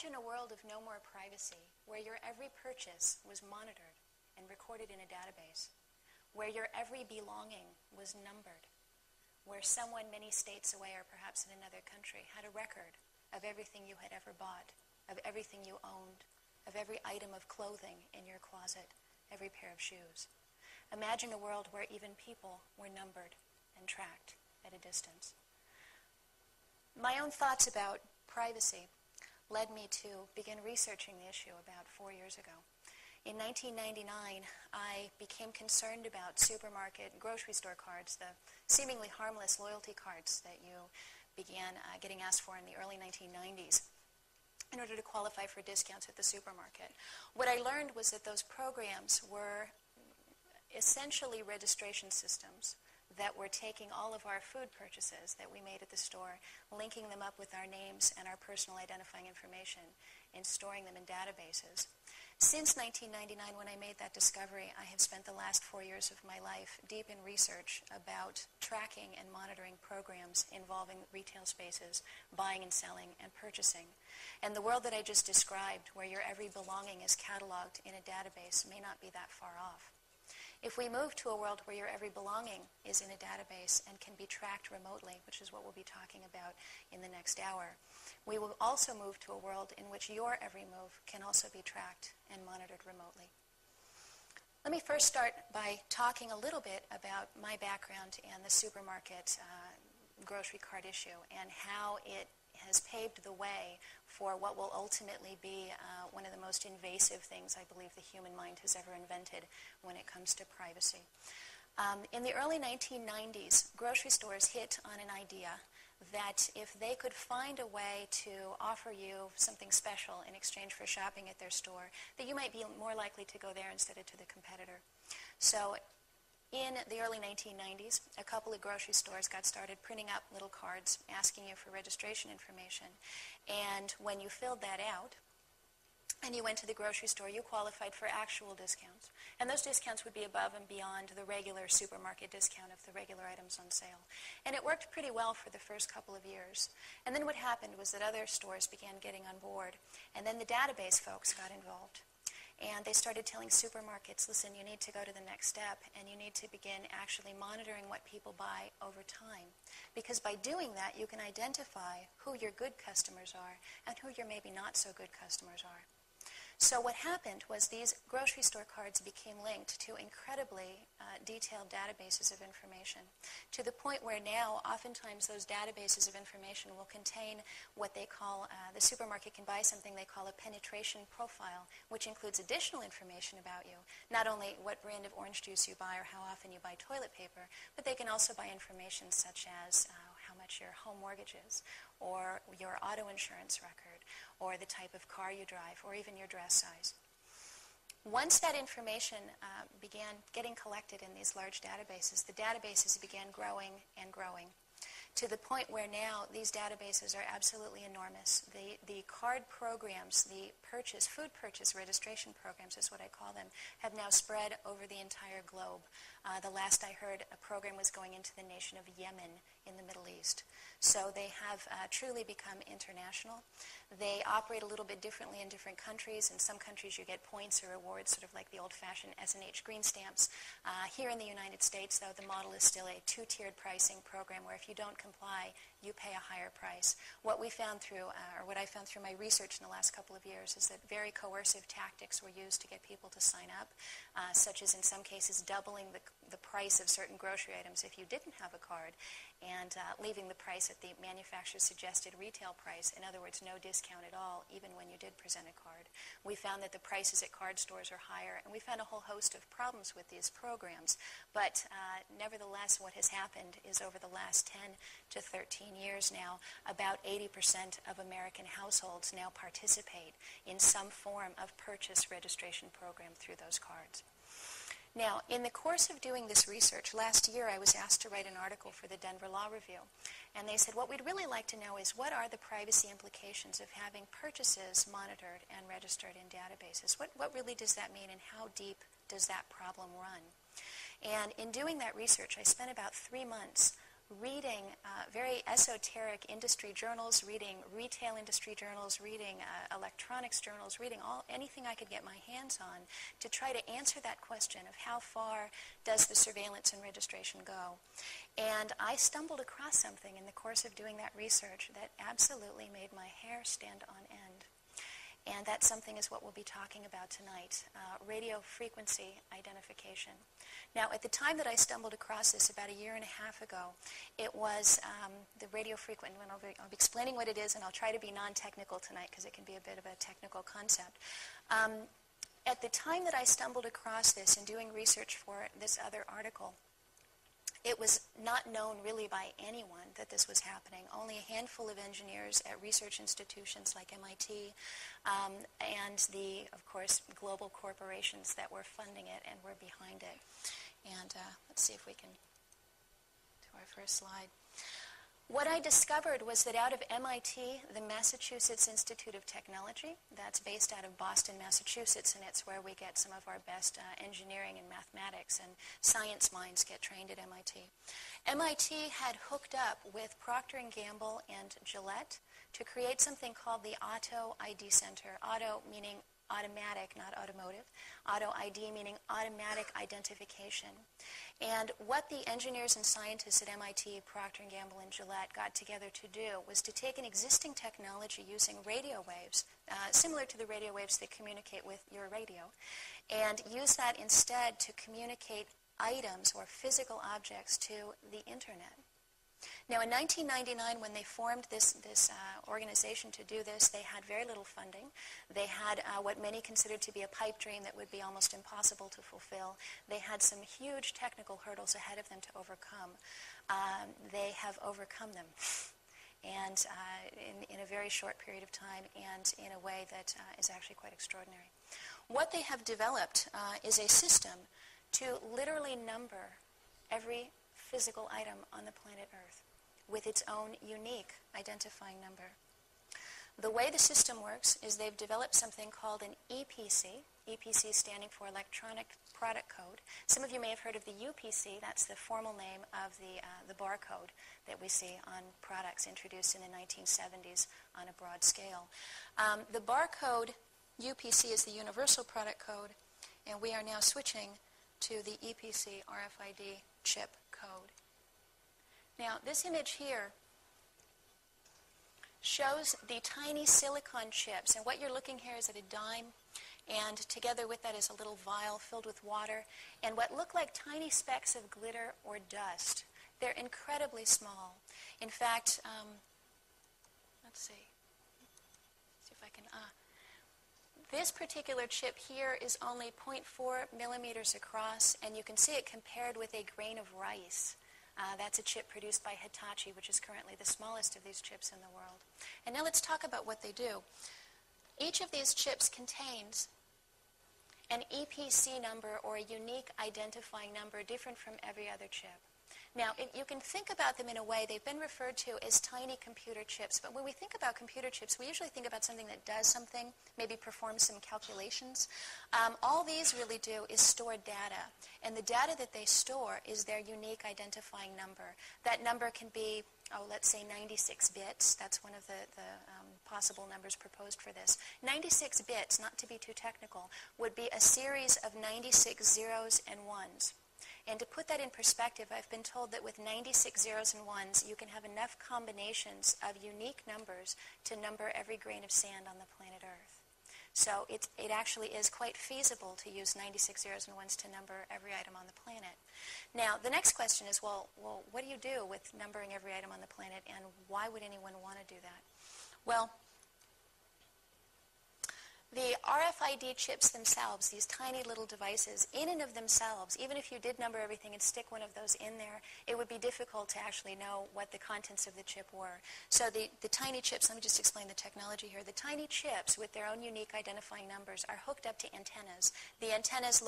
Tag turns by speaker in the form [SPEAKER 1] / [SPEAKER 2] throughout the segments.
[SPEAKER 1] Imagine a world of no more privacy, where your every purchase was monitored and recorded in a database, where your every belonging was numbered, where someone many states away or perhaps in another country had a record of everything you had ever bought, of everything you owned, of every item of clothing in your closet, every pair of shoes. Imagine a world where even people were numbered and tracked at a distance. My own thoughts about privacy led me to begin researching the issue about 4 years ago. In 1999, I became concerned about supermarket and grocery store cards, the seemingly harmless loyalty cards that you began getting asked for in the early 1990s in order to qualify for discounts at the supermarket. What I learned was that those programs were essentially registration systems that were taking all of our food purchases that we made at the store, linking them up with our names and our personal identifying information, and storing them in databases. Since 1999, when I made that discovery, I have spent the last 4 years of my life deep in research about tracking and monitoring programs involving retail spaces, buying and selling, and purchasing. And the world that I just described, where your every belonging is cataloged in a database, may not be that far off. If we move to a world where your every belonging is in a database and can be tracked remotely, which is what we'll be talking about in the next hour, we will also move to a world in which your every move can also be tracked and monitored remotely. Let me first start by talking a little bit about my background and the supermarket grocery card issue and how it has paved the way for what will ultimately be one of the most invasive things I believe the human mind has ever invented when it comes to privacy. In the early 1990s, grocery stores hit on an idea that if they could find a way to offer you something special in exchange for shopping at their store, that you might be more likely to go there instead of to the competitor. So in the early 1990s, a couple of grocery stores got started printing up little cards asking you for registration information. And when you filled that out and you went to the grocery store, you qualified for actual discounts. And those discounts would be above and beyond the regular supermarket discount of the regular items on sale. And it worked pretty well for the first couple of years. And then what happened was that other stores began getting on board. And then the database folks got involved. And they started telling supermarkets, listen, you need to go to the next step and you need to begin actually monitoring what people buy over time. Because by doing that, you can identify who your good customers are and who your maybe not so good customers are. So what happened was these grocery store cards became linked to incredibly detailed databases of information, to the point where now oftentimes those databases of information will contain what they call, the supermarket can buy something they call a penetration profile, which includes additional information about you, not only what brand of orange juice you buy or how often you buy toilet paper, but they can also buy information such as how much your home mortgage is, or your auto insurance record, or the type of car you drive, or even your dress size. Once that information began getting collected in these large databases, the databases began growing and growing, to the point where now these databases are absolutely enormous. The card programs, the food purchase registration programs is what I call them, have now spread over the entire globe. The last I heard, a program was going into the nation of Yemen in the Middle East. So they have truly become international. They operate a little bit differently in different countries. In some countries you get points or rewards, sort of like the old-fashioned S&H green stamps. Here in the United States, though, the model is still a two-tiered pricing program where if you don't comply, you pay a higher price. What we found through, or what I found through my research in the last couple of years is that very coercive tactics were used to get people to sign up, such as in some cases doubling the price of certain grocery items if you didn't have a card, and leaving the price at the manufacturer's suggested retail price. In other words, no discount at all, even when you did present a card. We found that the prices at card stores are higher, and we found a whole host of problems with these programs. But nevertheless, what has happened is over the last 10 to 13 years now, about 80% of American households now participate in some form of purchase registration program through those cards. Now, in the course of doing this research, last year I was asked to write an article for the Denver Law Review. And they said, what we'd really like to know is what are the privacy implications of having purchases monitored and registered in databases? What really does that mean, and how deep does that problem run? And in doing that research, I spent about 3 months reading very esoteric industry journals, reading retail industry journals, reading electronics journals, reading anything I could get my hands on to try to answer that question of how far does the surveillance and registration go. And I stumbled across something in the course of doing that research that absolutely made my hair stand on end. And that something is what we'll be talking about tonight, radio frequency identification. Now, at the time that I stumbled across this about a year and a half ago, it was the radio frequency. I'll be explaining what it is, and I'll try to be non-technical tonight because it can be a bit of a technical concept. At the time that I stumbled across this in doing research for this other article, it was not known really by anyone that this was happening. Only a handful of engineers at research institutions like MIT and the, of course, global corporations that were funding it and were behind it. And let's see if we can do our first slide. What I discovered was that out of MIT, the Massachusetts Institute of Technology, that's based out of Boston, Massachusetts, and it's where we get some of our best engineering and mathematics and science minds get trained at MIT. MIT had hooked up with Procter & Gamble and Gillette to create something called the Auto ID Center. Auto meaning automatic, not automotive. Auto ID meaning automatic identification. And what the engineers and scientists at MIT, Procter & Gamble, and Gillette got together to do was to take an existing technology using radio waves, similar to the radio waves that communicate with your radio, and use that instead to communicate items or physical objects to the Internet. Now, in 1999, when they formed this organization to do this, they had very little funding. They had what many considered to be a pipe dream that would be almost impossible to fulfill. They had some huge technical hurdles ahead of them to overcome. They have overcome them, and in a very short period of time, and in a way that is actually quite extraordinary. What they have developed is a system to literally number every physical item on the planet Earth with its own unique identifying number. The way the system works is they've developed something called an EPC, EPC standing for Electronic Product Code. Some of you may have heard of the UPC, that's the formal name of the barcode that we see on products introduced in the 1970s on a broad scale. The barcode UPC is the Universal Product Code, and we are now switching to the EPC RFID chip code. Now, this image here shows the tiny silicon chips, and what you're looking here is at a dime, and together with that is a little vial filled with water, and what look like tiny specks of glitter or dust. They're incredibly small. In fact, let's see if I can, this particular chip here is only 0.4 millimeters across, and you can see it compared with a grain of rice. That's a chip produced by Hitachi, which is currently the smallest of these chips in the world. And now let's talk about what they do. Each of these chips contains an EPC number, or a unique identifying number, different from every other chip. Now, you can think about them in a way, they've been referred to as tiny computer chips, but when we think about computer chips, we usually think about something that does something, maybe performs some calculations. All these really do is store data, and the data that they store is their unique identifying number. That number can be, let's say 96 bits. That's one of the possible numbers proposed for this. 96 bits, not to be too technical, would be a series of 96 zeros and ones. And to put that in perspective, I've been told that with 96 zeros and ones, you can have enough combinations of unique numbers to number every grain of sand on the planet Earth. So it actually is quite feasible to use 96 zeros and ones to number every item on the planet. Now, the next question is, well, what do you do with numbering every item on the planet, and why would anyone want to do that? Well, the RFID chips themselves, these tiny little devices, in and of themselves, even if you did number everything and stick one of those in there, it would be difficult to actually know what the contents of the chip were. So the tiny chips, let me just explain the technology here. The tiny chips with their own unique identifying numbers are hooked up to antennas. The antennas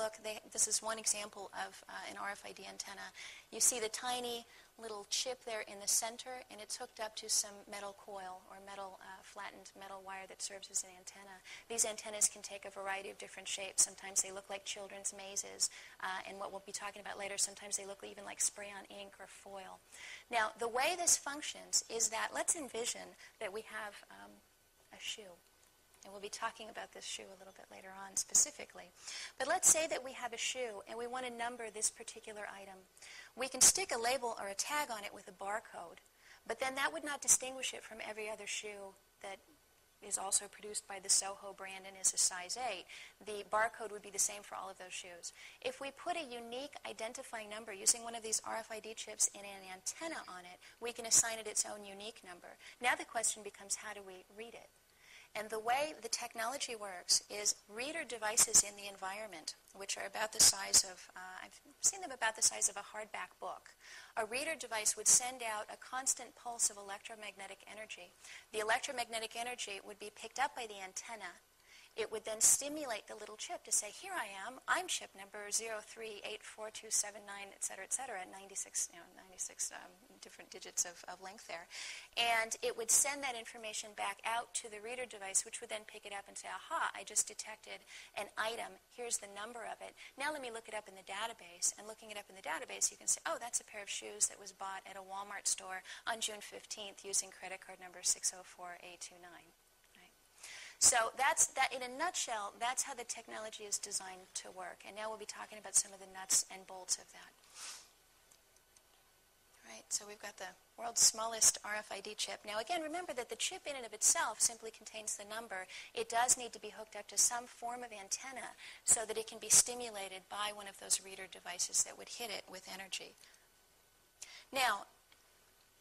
[SPEAKER 1] this is one example of an RFID antenna. You see the tiny little chip there in the center, and it's hooked up to some metal coil or flattened metal wire that serves as an antenna. These antennas can take a variety of different shapes. Sometimes they look like children's mazes, and what we'll be talking about later, sometimes they look even like spray-on ink or foil. Now, the way this functions is that, let's envision that we have a shoe. And we'll be talking about this shoe a little bit later on specifically. But let's say that we have a shoe and we want to number this particular item. We can stick a label or a tag on it with a barcode, but then that would not distinguish it from every other shoe that is also produced by the Soho brand and is a size 8. The barcode would be the same for all of those shoes. If we put a unique identifying number using one of these RFID chips and an antenna on it, we can assign it its own unique number. Now the question becomes, how do we read it? And the way the technology works is reader devices in the environment, which are about the size of, I've seen them about the size of a hardback book. A reader device would send out a constant pulse of electromagnetic energy. The electromagnetic energy would be picked up by the antenna. It would then stimulate the little chip to say, here I am, I'm chip number 03842799, et cetera, 96, 96 different digits of length there. And it would send that information back out to the reader device, which would then pick it up and say, aha, I just detected an item, here's the number of it. Now let me look it up in the database. And looking it up in the database, you can say, oh, that's a pair of shoes that was bought at a Walmart store on June 15th using credit card number 604A29. So that's that. In a nutshell, that's how the technology is designed to work. And now we'll be talking about some of the nuts and bolts of that. Right, so we've got the world's smallest RFID chip. Now again, remember that the chip in and of itself simply contains the number. It does need to be hooked up to some form of antenna so that it can be stimulated by one of those reader devices that would hit it with energy. Now,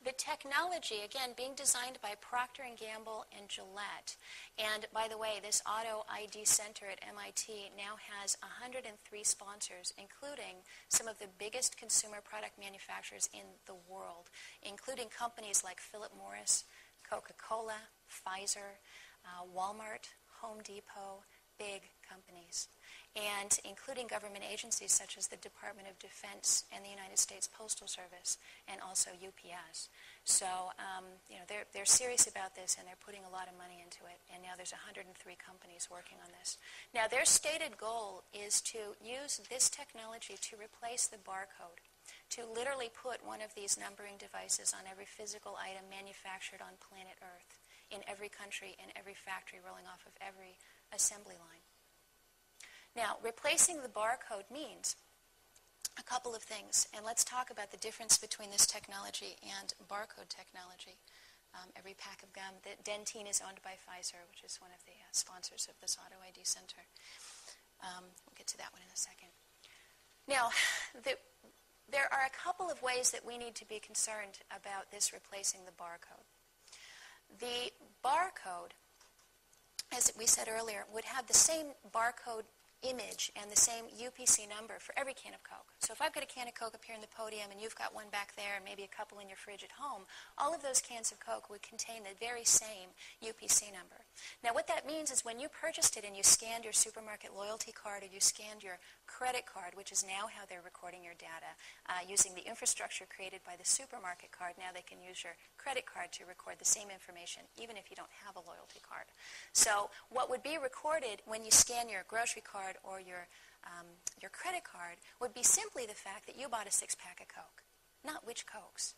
[SPEAKER 1] the technology, again, being designed by Procter & Gamble and Gillette. And by the way, this Auto ID Center at MIT now has 103 sponsors, including some of the biggest consumer product manufacturers in the world, including companies like Philip Morris, Coca-Cola, Pfizer, Walmart, Home Depot, big companies, and including government agencies such as the Department of Defense and the United States Postal Service, and also UPS. So, they're serious about this, and they're putting a lot of money into it. And now there's 103 companies working on this. Now, their stated goal is to use this technology to replace the barcode, to literally put one of these numbering devices on every physical item manufactured on planet Earth, in every country, in every factory, rolling off of every assembly line. Now, replacing the barcode means a couple of things, and let's talk about the difference between this technology and barcode technology. Every pack of gum, Dentyne is owned by Pfizer, which is one of the sponsors of this Auto ID Center. We'll get to that one in a second. Now, there are a couple of ways that we need to be concerned about this replacing the barcode. The barcode, as we said earlier, would have the same barcode image and the same UPC number for every can of Coke. So if I've got a can of Coke up here in the podium and you've got one back there and maybe a couple in your fridge at home, all of those cans of Coke would contain the very same UPC number. Now what that means is when you purchased it and you scanned your supermarket loyalty card or you scanned your credit card, which is now how they're recording your data, using the infrastructure created by the supermarket card, now they can use your credit card to record the same information, even if you don't have a loyalty card. So what would be recorded when you scan your grocery card or your credit card would be simply the fact that you bought a six-pack of Coke, not which Cokes.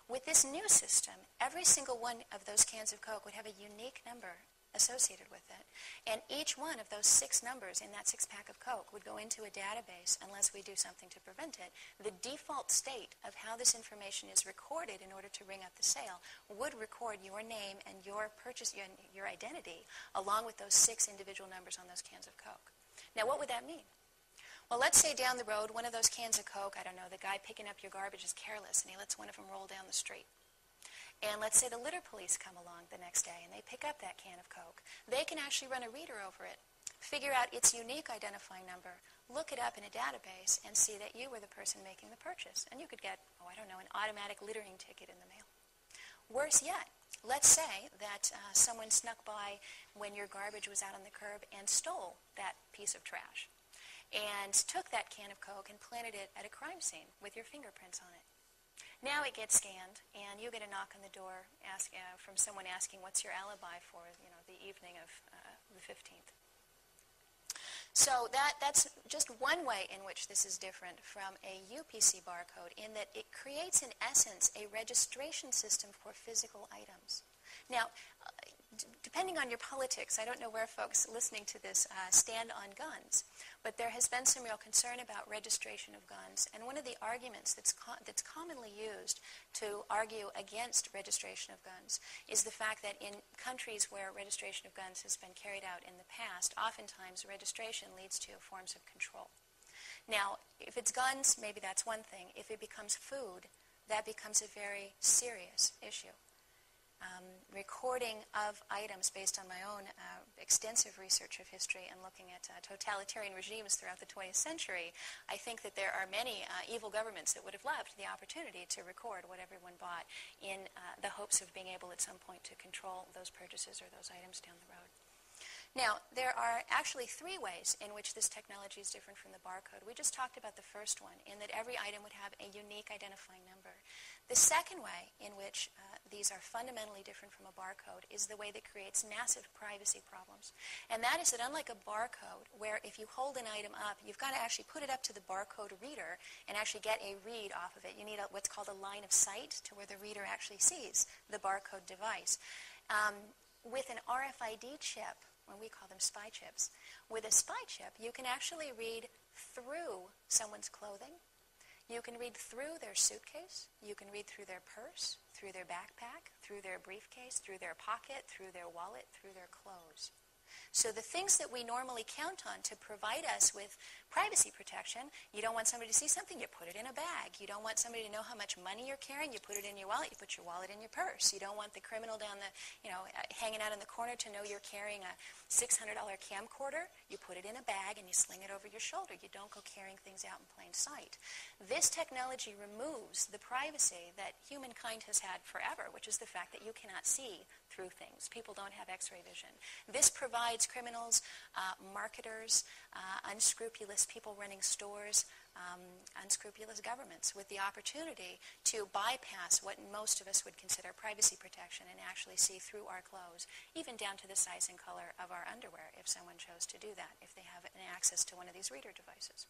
[SPEAKER 1] With this new system, every single one of those cans of Coke would have a unique number associated with it. And each one of those 6 numbers in that 6-pack of Coke would go into a database unless we do something to prevent it. The default state of how this information is recorded in order to ring up the sale would record your name and your purchase, your identity, along with those 6 individual numbers on those cans of Coke. Now, what would that mean? Well, let's say down the road, one of those cans of Coke, I don't know, the guy picking up your garbage is careless and he lets one of them roll down the street. And let's say the litter police come along the next day and they pick up that can of Coke. They can actually run a reader over it, figure out its unique identifying number, look it up in a database, and see that you were the person making the purchase. And you could get, an automatic littering ticket in the mail. Worse yet, let's say that someone snuck by when your garbage was out on the curb and stole that piece of trash and took that can of Coke and planted it at a crime scene with your fingerprints on it. Now it gets scanned, and you get a knock on the door from someone asking, what's your alibi for, the evening of the 15th? So that's just one way in which this is different from a UPC barcode, in that it creates, in essence, a registration system for physical items. Now, depending on your politics, I don't know where folks listening to this stand on guns, but there has been some real concern about registration of guns. And one of the arguments that's commonly used to argue against registration of guns is the fact that in countries where registration of guns has been carried out in the past, oftentimes registration leads to forms of control. Now, if it's guns, maybe that's one thing. If it becomes food, that becomes a very serious issue. Recording of items based on my own extensive research of history and looking at totalitarian regimes throughout the 20th century, I think that there are many evil governments that would have loved the opportunity to record what everyone bought in the hopes of being able at some point to control those purchases or those items down the road. Now, there are actually three ways in which this technology is different from the barcode. We just talked about the first one, in that every item would have a unique identifying number. The second way in which these are fundamentally different from a barcode is the way that creates massive privacy problems. And that is that unlike a barcode, where if you hold an item up, you've got to actually put it up to the barcode reader and actually get a read off of it. You need what's called a line of sight to where the reader actually sees the barcode device. With an RFID chip, when we call them spy chips, with a spy chip, you can actually read through someone's clothing. You can read through their suitcase. You can read through their purse, through their backpack, through their briefcase, through their pocket, through their wallet, through their clothes. So the things that we normally count on to provide us with privacy protection, you don't want somebody to see something, you put it in a bag. You don't want somebody to know how much money you're carrying, you put it in your wallet, you put your wallet in your purse. You don't want the criminal down the, hanging out in the corner to know you're carrying a $600 camcorder. You put it in a bag and you sling it over your shoulder. You don't go carrying things out in plain sight. This technology removes the privacy that humankind has had forever, which is the fact that you cannot see through things. People don't have X-ray vision. This provides criminals, marketers, unscrupulous people running stores, unscrupulous governments with the opportunity to bypass what most of us would consider privacy protection and actually see through our clothes, even down to the size and color of our underwear, if someone chose to do that, if they have access to one of these reader devices.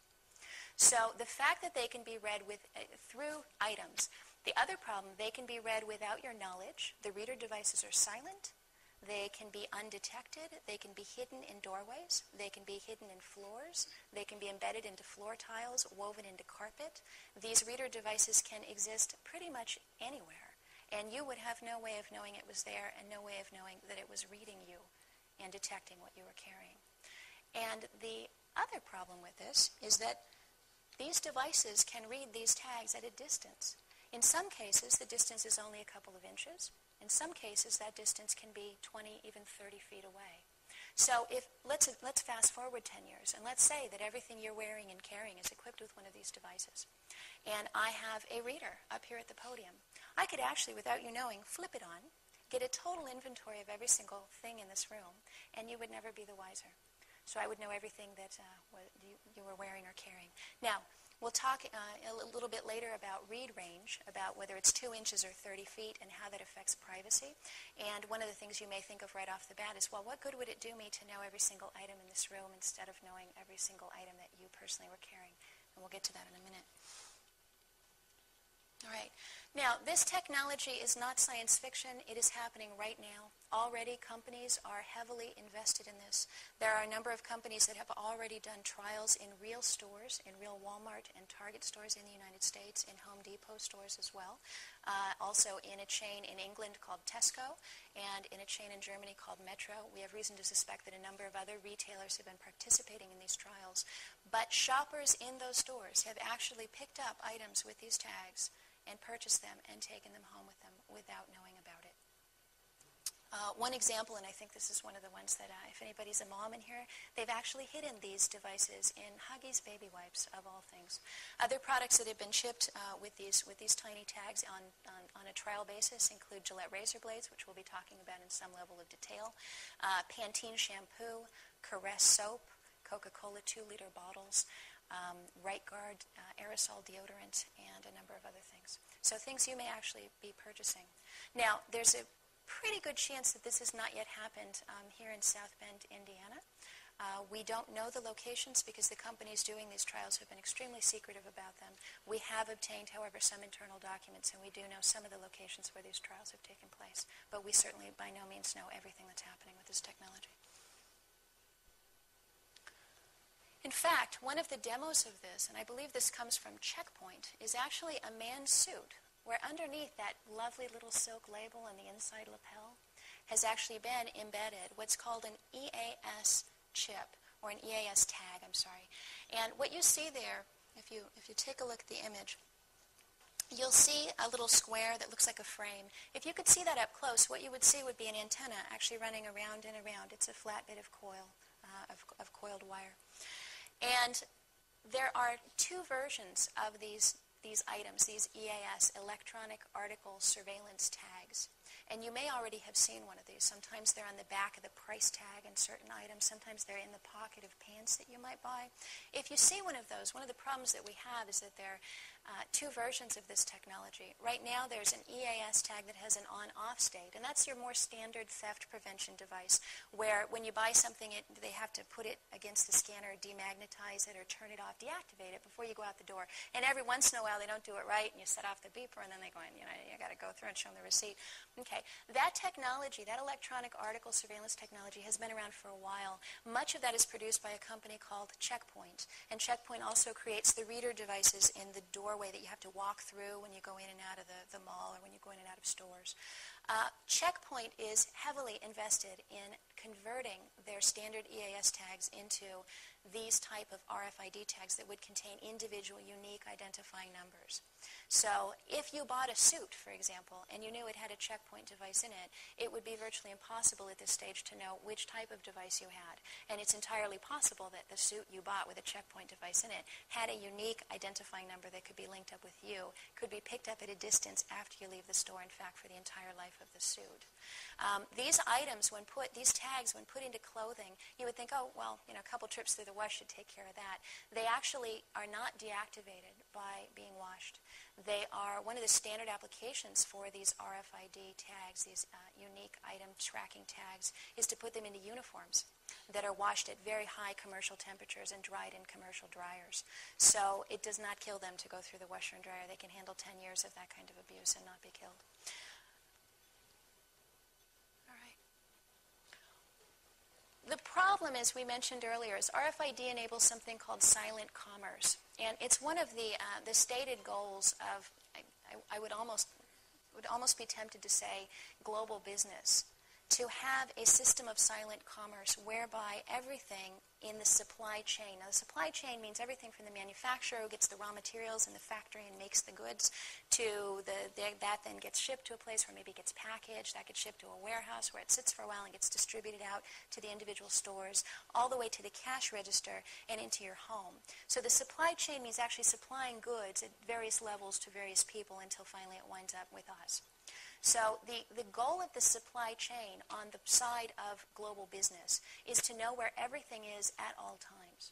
[SPEAKER 1] So the fact that they can be read through items. The other problem, they can be read without your knowledge. The reader devices are silent. They can be undetected. They can be hidden in doorways. They can be hidden in floors. They can be embedded into floor tiles, woven into carpet. These reader devices can exist pretty much anywhere. And you would have no way of knowing it was there and no way of knowing that it was reading you and detecting what you were carrying. And the other problem with this is that these devices can read these tags at a distance. In some cases, the distance is only a couple of inches. In some cases, that distance can be 20, even 30 feet away. So let's fast forward 10 years, and let's say that everything you're wearing and carrying is equipped with one of these devices. And I have a reader up here at the podium. I could actually, without you knowing, flip it on, get a total inventory of every single thing in this room, and you would never be the wiser. So I would know everything that you were wearing or carrying. Now, we'll talk a little bit later about read range, about whether it's 2 inches or 30 feet and how that affects privacy. And one of the things you may think of right off the bat is, well, what good would it do me to know every single item in this room instead of knowing every single item that you personally were carrying? And we'll get to that in a minute. All right. Now, this technology is not science fiction. It is happening right now. Already, companies are heavily invested in this. There are a number of companies that have already done trials in real stores, in real Walmart and Target stores in the United States, in Home Depot stores as well. Also in a chain in England called Tesco, and in a chain in Germany called Metro. We have reason to suspect that a number of other retailers have been participating in these trials. But shoppers in those stores have actually picked up items with these tags and purchased them and taken them home with them without knowing about it. One example, and I think this is one of the ones that if anybody's a mom in here, they've actually hidden these devices in Huggies baby wipes, of all things. Other products that have been shipped with these tiny tags on a trial basis include Gillette razor blades, which we'll be talking about in some level of detail, Pantene shampoo, Caress soap, Coca-Cola 2-liter bottles. right guard, aerosol deodorant, and a number of other things. So things you may actually be purchasing. Now, there's a pretty good chance that this has not yet happened here in South Bend, Indiana. We don't know the locations because the companies doing these trials have been extremely secretive about them. We have obtained, however, some internal documents, and we do know some of the locations where these trials have taken place. But we certainly by no means know everything that's happening with this technology. In fact, one of the demos of this, and I believe this comes from Checkpoint, is actually a man's suit, where underneath that lovely little silk label and the inside lapel has actually been embedded what's called an EAS chip, or an EAS tag, I'm sorry. And what you see there, if you take a look at the image, you'll see a little square that looks like a frame. If you could see that up close, what you would see would be an antenna actually running around and around. It's a flat bit of coil, of coiled wire. And there are two versions of these items, these EAS, Electronic Article Surveillance Tags. And you may already have seen one of these. Sometimes they're on the back of the price tag in certain items. Sometimes they're in the pocket of pants that you might buy. If you see one of those, one of the problems that we have is that there are two versions of this technology. Right now there's an EAS tag that has an on-off state, and that's your more standard theft prevention device, where when you buy something, they have to put it against the scanner, demagnetize it, or turn it off, deactivate it before you go out the door. And every once in a while they don't do it right, and you set off the beeper, and then they go in, you got to go through and show them the receipt. Okay, that technology, that electronic article surveillance technology, has been around for a while. Much of that is produced by a company called Checkpoint, and Checkpoint also creates the reader devices in the doorway that you have to walk through when you go in and out of the mall or when you go in and out of stores. Checkpoint is heavily invested in converting their standard EAS tags into these type of RFID tags that would contain individual, unique identifying numbers. So if you bought a suit, for example, and you knew it had a Checkpoint device in it, it would be virtually impossible at this stage to know which type of device you had. And it's entirely possible that the suit you bought with a Checkpoint device in it had a unique identifying number that could be linked up with you, could be picked up at a distance after you leave the store, in fact, for the entire life of the suit. These items, these tags, when put into clothing, you would think, oh, well, a couple trips through the wash should take care of that. They actually are not deactivated by being washed. They are one of the standard applications for these RFID tags, these unique item tracking tags, is to put them into uniforms that are washed at very high commercial temperatures and dried in commercial dryers. So it does not kill them to go through the washer and dryer. They can handle 10 years of that kind of abuse and not be killed. The problem, as we mentioned earlier, is RFID enables something called silent commerce. And it's one of the stated goals of, I would almost be tempted to say, global business, to have a system of silent commerce whereby everything in the supply chain, now the supply chain means everything from the manufacturer who gets the raw materials in the factory and makes the goods to that then gets shipped to a place where maybe it gets packaged, that gets shipped to a warehouse where it sits for a while and gets distributed out to the individual stores, all the way to the cash register and into your home. So the supply chain means actually supplying goods at various levels to various people until finally it winds up with us. So the goal of the supply chain on the side of global business is to know where everything is at all times.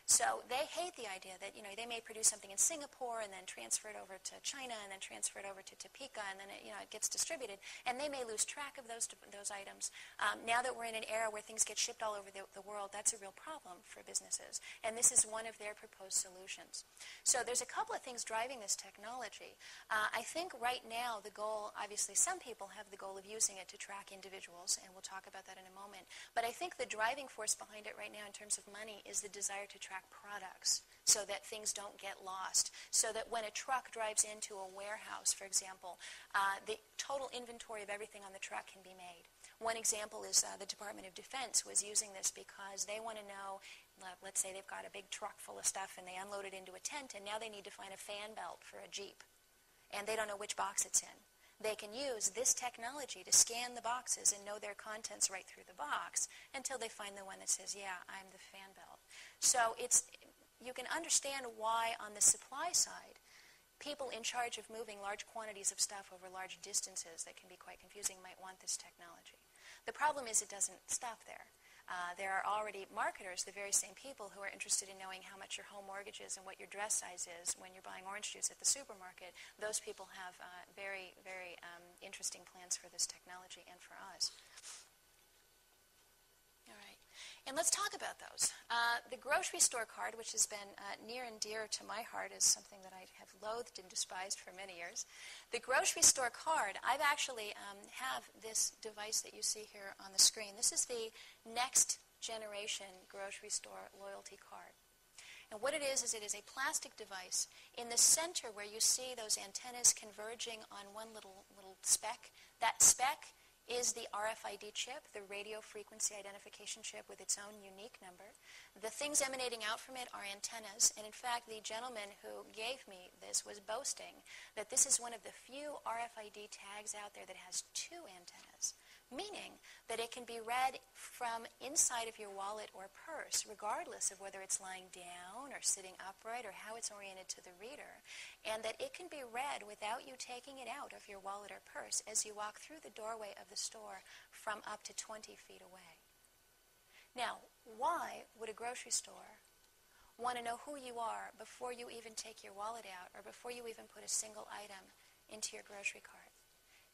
[SPEAKER 1] So they hate the idea that, they may produce something in Singapore and then transfer it over to China and then transfer it over to Topeka and then it gets distributed, and they may lose track of those items. Now that we're in an era where things get shipped all over the world, that's a real problem for businesses, and this is one of their proposed solutions. So there's a couple of things driving this technology. I think right now the goal, obviously some people have the goal of using it to track individuals, and we'll talk about that in a moment, but I think the driving force behind it right now in terms of money is the desire to track products so that things don't get lost, so that when a truck drives into a warehouse, for example, the total inventory of everything on the truck can be made. One example is the Department of Defense was using this because they want to know, let's say they've got a big truck full of stuff and they unload it into a tent, and now they need to find a fan belt for a Jeep, and they don't know which box it's in. They can use this technology to scan the boxes and know their contents right through the box until they find the one that says, yeah, I'm the fan belt. So you can understand why on the supply side, people in charge of moving large quantities of stuff over large distances that can be quite confusing might want this technology. The problem is it doesn't stop there. There are already marketers, the very same people who are interested in knowing how much your home mortgage is and what your dress size is when you're buying orange juice at the supermarket. Those people have very, very interesting plans for this technology and for us. All right. And let's talk about those. The grocery store card, which has been near and dear to my heart, is something that I have loathed and despised for many years. The grocery store card, I've actually have this device that you see here on the screen. This is the next generation grocery store loyalty card. And what it is it is a plastic device. In the center where you see those antennas converging on one little speck, that speck is the RFID chip, the radio frequency identification chip with its own unique number. The things emanating out from it are antennas, and in fact the gentleman who gave me this was boasting that this is one of the few RFID tags out there that has two antennas, meaning that it can be read from inside of your wallet or purse, regardless of whether it's lying down or sitting upright or how it's oriented to the reader, and that it can be read without you taking it out of your wallet or purse as you walk through the doorway of the store from up to 20 feet away. Now, why would a grocery store want to know who you are before you even take your wallet out or before you even put a single item into your grocery cart?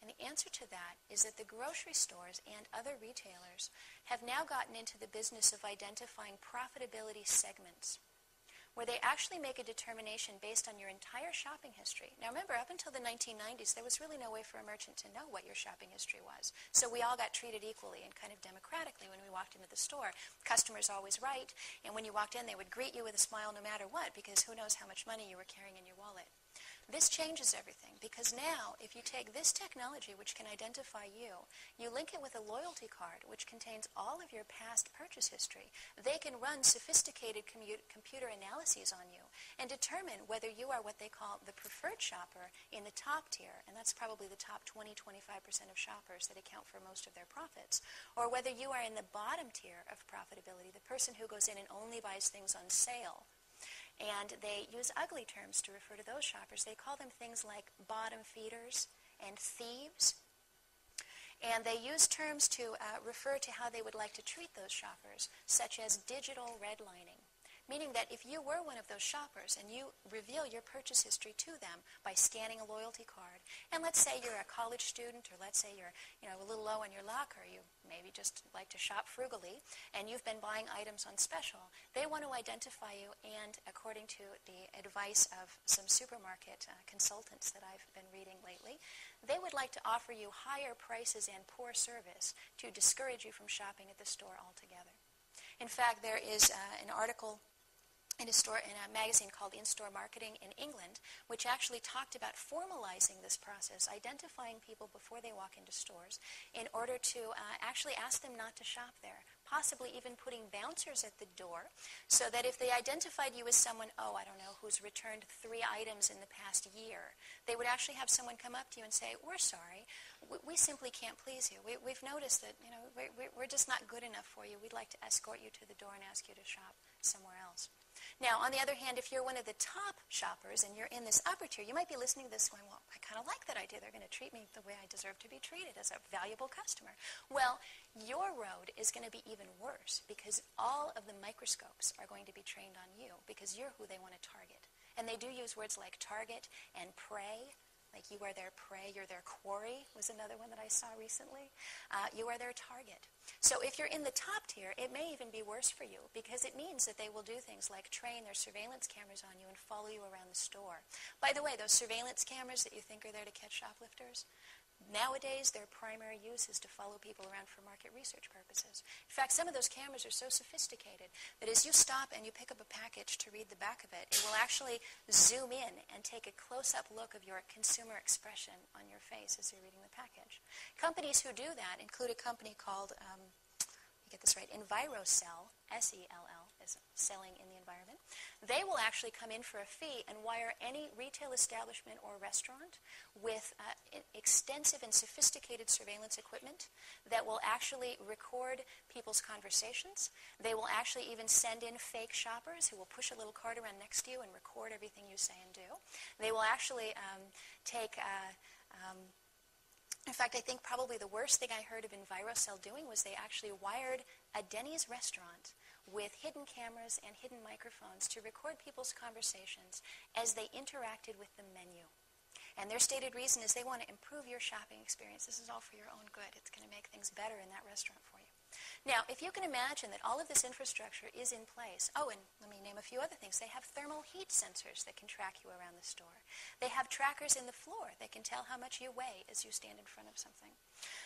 [SPEAKER 1] And the answer to that is that the grocery stores and other retailers have now gotten into the business of identifying profitability segments, where they actually make a determination based on your entire shopping history. Now remember, up until the 1990s, there was really no way for a merchant to know what your shopping history was. So we all got treated equally and kind of democratically when we walked into the store. Customers always right, and when you walked in, they would greet you with a smile no matter what, because who knows how much money you were carrying in your wallet. This changes everything, because now if you take this technology, which can identify you, you link it with a loyalty card, which contains all of your past purchase history, they can run sophisticated computer analyses on you and determine whether you are what they call the preferred shopper in the top tier, and that's probably the top 20-25% of shoppers that account for most of their profits, or whether you are in the bottom tier of profitability, the person who goes in and only buys things on sale. And they use ugly terms to refer to those shoppers. They call them things like bottom feeders and thieves. And they use terms to refer to how they would like to treat those shoppers, such as digital redlining. Meaning that if you were one of those shoppers and you reveal your purchase history to them by scanning a loyalty card, and let's say you're a college student, or let's say you're a little low on your luck, or you maybe just like to shop frugally, and you've been buying items on special, they want to identify you, and according to the advice of some supermarket consultants that I've been reading lately, they would like to offer you higher prices and poor service to discourage you from shopping at the store altogether. In fact, there is an article in a magazine called In-Store Marketing in England, which actually talked about formalizing this process, identifying people before they walk into stores in order to actually ask them not to shop there, possibly even putting bouncers at the door so that if they identified you as someone, who's returned 3 items in the past year, they would actually have someone come up to you and say, we're sorry, we simply can't please you. We've noticed that we're just not good enough for you. We'd like to escort you to the door and ask you to shop somewhere else. Now, on the other hand, if you're one of the top shoppers and you're in this upper tier, you might be listening to this going, well, I kind of like that idea. They're going to treat me the way I deserve to be treated, as a valuable customer. Well, your road is going to be even worse, because all of the microscopes are going to be trained on you, because you're who they want to target. And they do use words like target and prey. Like, you are their prey, you're their quarry, was another one that I saw recently. You are their target. So if you're in the top tier, it may even be worse for you, because it means that they will do things like train their surveillance cameras on you and follow you around the store. By the way, those surveillance cameras that you think are there to catch shoplifters, nowadays their primary use is to follow people around for market research purposes. In fact, some of those cameras are so sophisticated that as you stop and you pick up a package to read the back of it, it will actually zoom in and take a close-up look of your consumer expression on your face as you're reading the package. Companies who do that include a company called, get this right, EnviroCell, S-E-L-L, is selling in the environment. They will actually come in for a fee and wire any retail establishment or restaurant with extensive and sophisticated surveillance equipment that will actually record people's conversations. They will actually even send in fake shoppers who will push a little cart around next to you and record everything you say and do. They will actually take fact, I think probably the worst thing I heard of EnviroCell doing was they actually wired a Denny's restaurant with hidden cameras and hidden microphones to record people's conversations as they interacted with the menu. And their stated reason is they want to improve your shopping experience. This is all for your own good. It's going to make things better in that restaurant for you. Now, if you can imagine that all of this infrastructure is in place, oh, and let me name a few other things. They have thermal heat sensors that can track you around the store. They have trackers in the floor that can tell how much you weigh as you stand in front of something.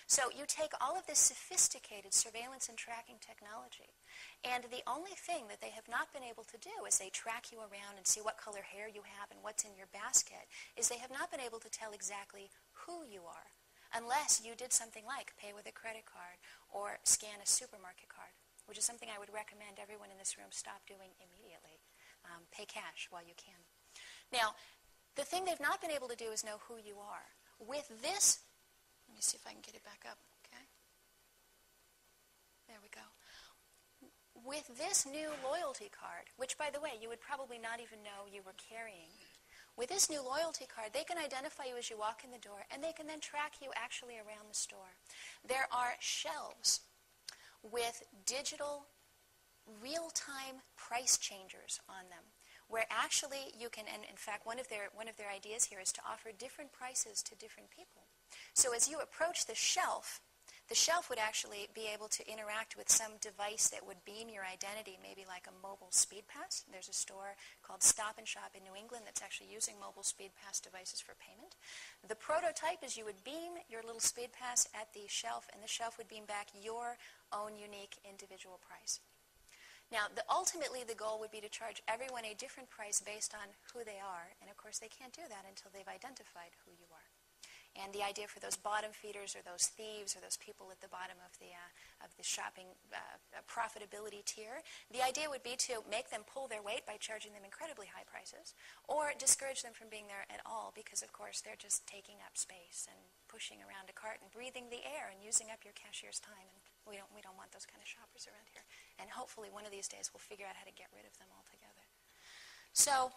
[SPEAKER 1] So you take all of this sophisticated surveillance and tracking technology, and the only thing that they have not been able to do as they track you around and see what color hair you have and what's in your basket is they have not been able to tell exactly who you are, unless you did something like pay with a credit card or scan a supermarket card, which is something I would recommend everyone in this room stop doing immediately. Pay cash while you can. Now, the thing they've not been able to do is know who you are. With this, let me see if I can get it back up, okay? There we go. With this new loyalty card, which, by the way, you would probably not even know you were carrying, with this new loyalty card, they can identify you as you walk in the door, and they can then track you actually around the store. There are shelves with digital, real-time price changers on them, where actually you can, and in fact, one of their ideas here is to offer different prices to different people. So as you approach the shelf would actually be able to interact with some device that would beam your identity, maybe like a mobile speed pass. There's a store called Stop and Shop in New England that's actually using mobile speed pass devices for payment. The prototype is you would beam your little speed pass at the shelf, and the shelf would beam back your own unique individual price. Now, ultimately, the goal would be to charge everyone a different price based on who they are, and of course, they can't do that until they've identified who you are. And the idea for those bottom feeders or those thieves or those people at the bottom of the shopping profitability tier, the idea would be to make them pull their weight by charging them incredibly high prices, or discourage them from being there at all because, of course, they're just taking up space and pushing around a cart and breathing the air and using up your cashier's time. And we don't want those kind of shoppers around here. And hopefully one of these days we'll figure out how to get rid of them altogether. So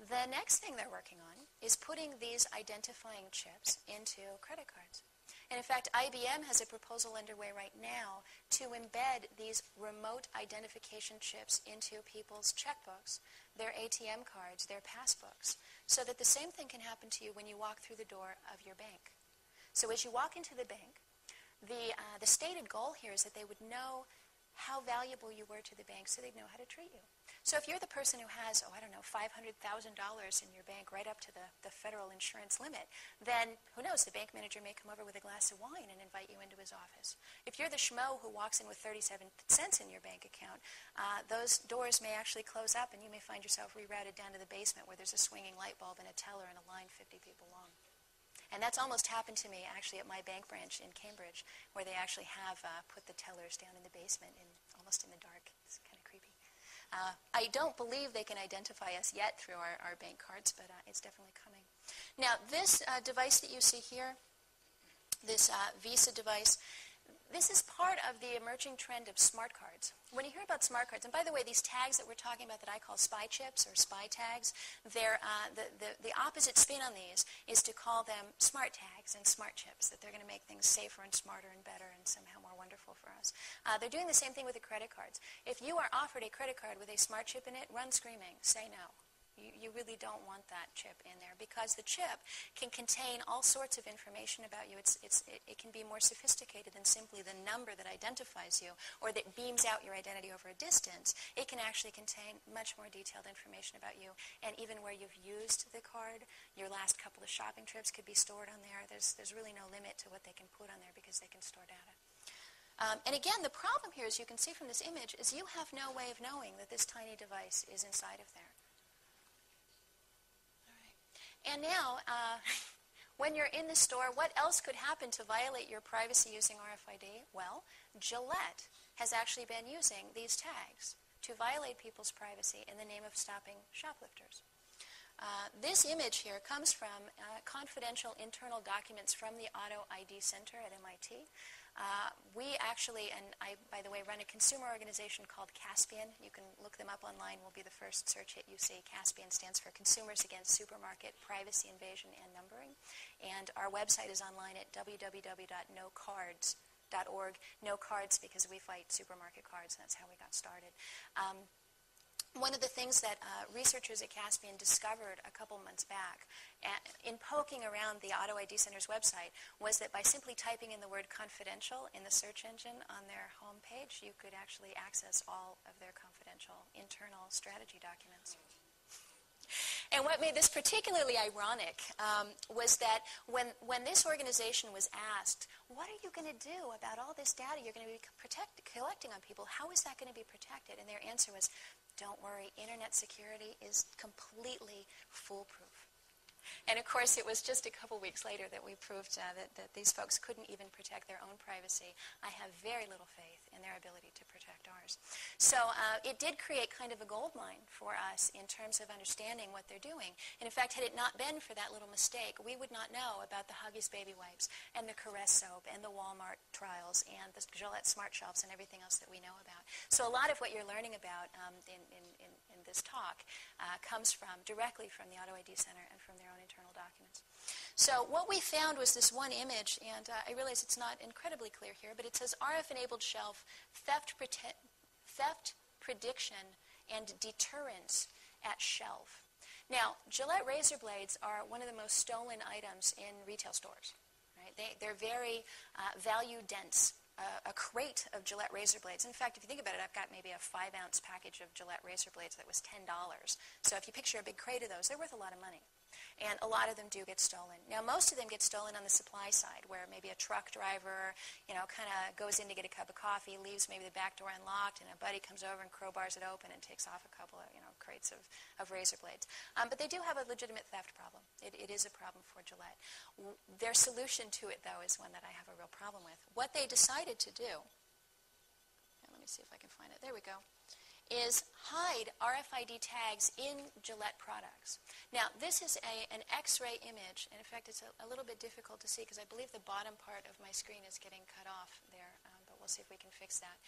[SPEAKER 1] the next thing they're working on is putting these identifying chips into credit cards. And in fact, IBM has a proposal underway right now to embed these remote identification chips into people's checkbooks, their ATM cards, their passbooks, so that the same thing can happen to you when you walk through the door of your bank. So as you walk into the bank, the stated goal here is that they would know how valuable you were to the bank so they'd know how to treat you. So if you're the person who has, $500,000 in your bank right up to the federal insurance limit, then who knows, the bank manager may come over with a glass of wine and invite you into his office. If you're the schmo who walks in with 37 cents in your bank account, those doors may actually close up and you may find yourself rerouted down to the basement where there's a swinging light bulb and a teller and a line 50 people long. And that's almost happened to me actually at my bank branch in Cambridge, where they actually have put the tellers down in the basement, almost in the dark. It's kind of creepy. I don't believe they can identify us yet through our bank cards, but it's definitely coming. Now, this device that you see here, this Visa device, this is part of the emerging trend of smart cards. When you hear about smart cards, and by the way, these tags that we're talking about that I call spy chips or spy tags, they're, the opposite spin on these is to call them smart tags and smart chips, that they're going to make things safer and smarter and better and somehow more wonderful for us. They're doing the same thing with the credit cards. If you are offered a credit card with a smart chip in it, run screaming, say no. You really don't want that chip in there because the chip can contain all sorts of information about you. It can be more sophisticated than simply the number that identifies you or that beams out your identity over a distance. It can actually contain much more detailed information about you. And even where you've used the card, your last couple of shopping trips could be stored on there. There's really no limit to what they can put on there because they can store data. And again, the problem here, as you can see from this image, is you have no way of knowing that this tiny device is inside of there. And now, when you're in the store, what else could happen to violate your privacy using RFID? Well, Gillette has actually been using these tags to violate people's privacy in the name of stopping shoplifters. This image here comes from confidential internal documents from the Auto ID Center at MIT. We actually, and I, by the way, run a consumer organization called Caspian. You can look them up online. Will be the first search hit you see. Caspian stands for Consumers Against Supermarket Privacy Invasion and Numbering. And our website is online at www.nocards.org. No cards because we fight supermarket cards. That's how we got started. One of the things that researchers at Caspian discovered a couple months back in poking around the Auto ID Center's website was that by simply typing in the word confidential in the search engine on their homepage, you could actually access all of their confidential internal strategy documents. And what made this particularly ironic was that when this organization was asked, what are you going to do about all this data you're going to be collecting on people? How is that going to be protected? And their answer was, don't worry, internet security is completely foolproof. And of course, it was just a couple weeks later that we proved that these folks couldn't even protect their own privacy. I have very little faith in their ability to protect ours. So it did create kind of a gold mine for us in terms of understanding what they're doing. And in fact, had it not been for that little mistake, we would not know about the Huggies baby wipes and the Caress soap and the Walmart trials and the Gillette Smart Shelves and everything else that we know about. So a lot of what you're learning about in this talk comes directly from the Auto ID Center and from their own internal documents. So what we found was this one image, and I realize it's not incredibly clear here, but it says RF-enabled shelf, theft prediction, and deterrence at shelf. Now, Gillette razor blades are one of the most stolen items in retail stores. Right? They're very value-dense. A crate of Gillette razor blades. In fact, if you think about it, I've got maybe a 5-ounce package of Gillette razor blades that was $10. So if you picture a big crate of those, they're worth a lot of money. And a lot of them do get stolen. Now, most of them get stolen on the supply side, where maybe a truck driver, kind of goes in to get a cup of coffee, leaves maybe the back door unlocked, and a buddy comes over and crowbars it open and takes off a couple of, crates of razor blades. But they do have a legitimate theft problem. It is a problem for Gillette. Their solution to it, though, is one that I have a real problem with. What they decided to do, let me see if I can find it. There we go. Is hide RFID tags in Gillette products. Now, this is an X-ray image, and in fact, it's a little bit difficult to see because I believe the bottom part of my screen is getting cut off there, but we'll see if we can fix that.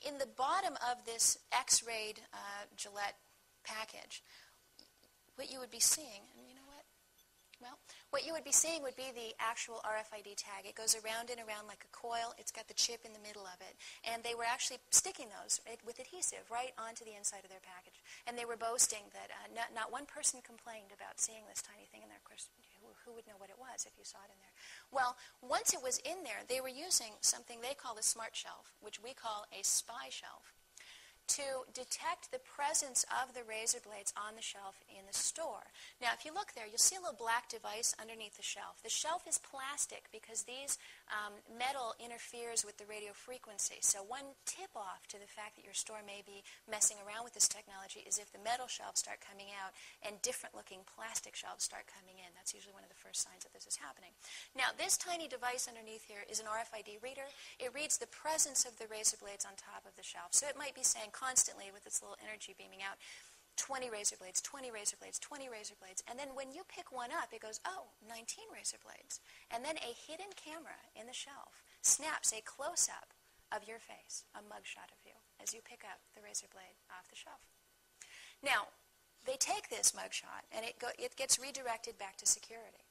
[SPEAKER 1] In the bottom of this X-rayed Gillette package, what you would be seeing, and you know what? Well, what you would be seeing would be the actual RFID tag. It goes around and around like a coil. It's got the chip in the middle of it. And they were actually sticking those with adhesive right onto the inside of their package. And they were boasting that not one person complained about seeing this tiny thing in there. Of course, who would know what it was if you saw it in there? Well, once it was in there, they were using something they call the Smart Shelf, which we call a spy shelf, to detect the presence of the razor blades on the shelf in the store. Now, if you look there, you'll see a little black device underneath the shelf. The shelf is plastic because these metal interferes with the radio frequency. So one tip-off to the fact that your store may be messing around with this technology is if the metal shelves start coming out and different-looking plastic shelves start coming in. That's usually one of the first signs that this is happening. Now, this tiny device underneath here is an RFID reader. It reads the presence of the razor blades on top of the shelf. So it might be saying constantly with its little energy beaming out, 20 razor blades, 20 razor blades, 20 razor blades. And then when you pick one up, it goes, oh, 19 razor blades. And then a hidden camera in the shelf snaps a close-up of your face, a mugshot of you, as you pick up the razor blade off the shelf. Now, they take this mugshot, and it gets redirected back to security.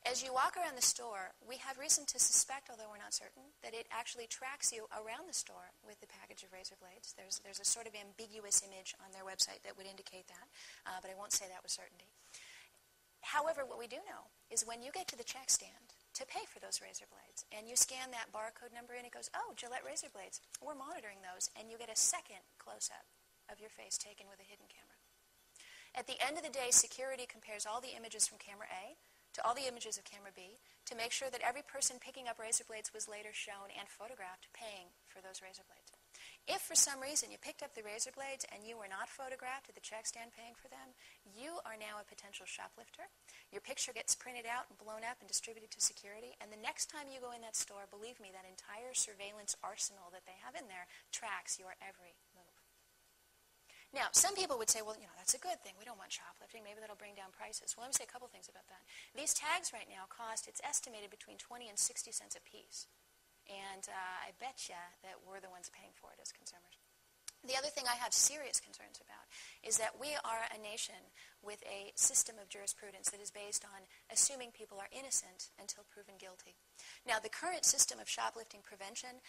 [SPEAKER 1] As you walk around the store, we have reason to suspect, although we're not certain, that it actually tracks you around the store with the package of razor blades. There's a sort of ambiguous image on their website that would indicate that, but I won't say that with certainty. However, what we do know is when you get to the check stand to pay for those razor blades, and you scan that barcode number in, it goes, oh, Gillette razor blades, we're monitoring those, and you get a second close-up of your face taken with a hidden camera. At the end of the day, security compares all the images from camera A to all the images of camera B to make sure that every person picking up razor blades was later shown and photographed paying for those razor blades. If for some reason you picked up the razor blades and you were not photographed at the check stand paying for them, you are now a potential shoplifter. Your picture gets printed out and blown up and distributed to security, and the next time you go in that store, believe me, that entire surveillance arsenal that they have in there tracks your every move. Now, some people would say, well, that's a good thing. We don't want shoplifting. Maybe that'll bring down prices. Well, let me say a couple things about that. These tags right now cost, it's estimated, between 20 and 60 cents a piece. And I bet you that we're the ones paying for it as consumers. The other thing I have serious concerns about is that we are a nation with a system of jurisprudence that is based on assuming people are innocent until proven guilty. Now, the current system of shoplifting prevention,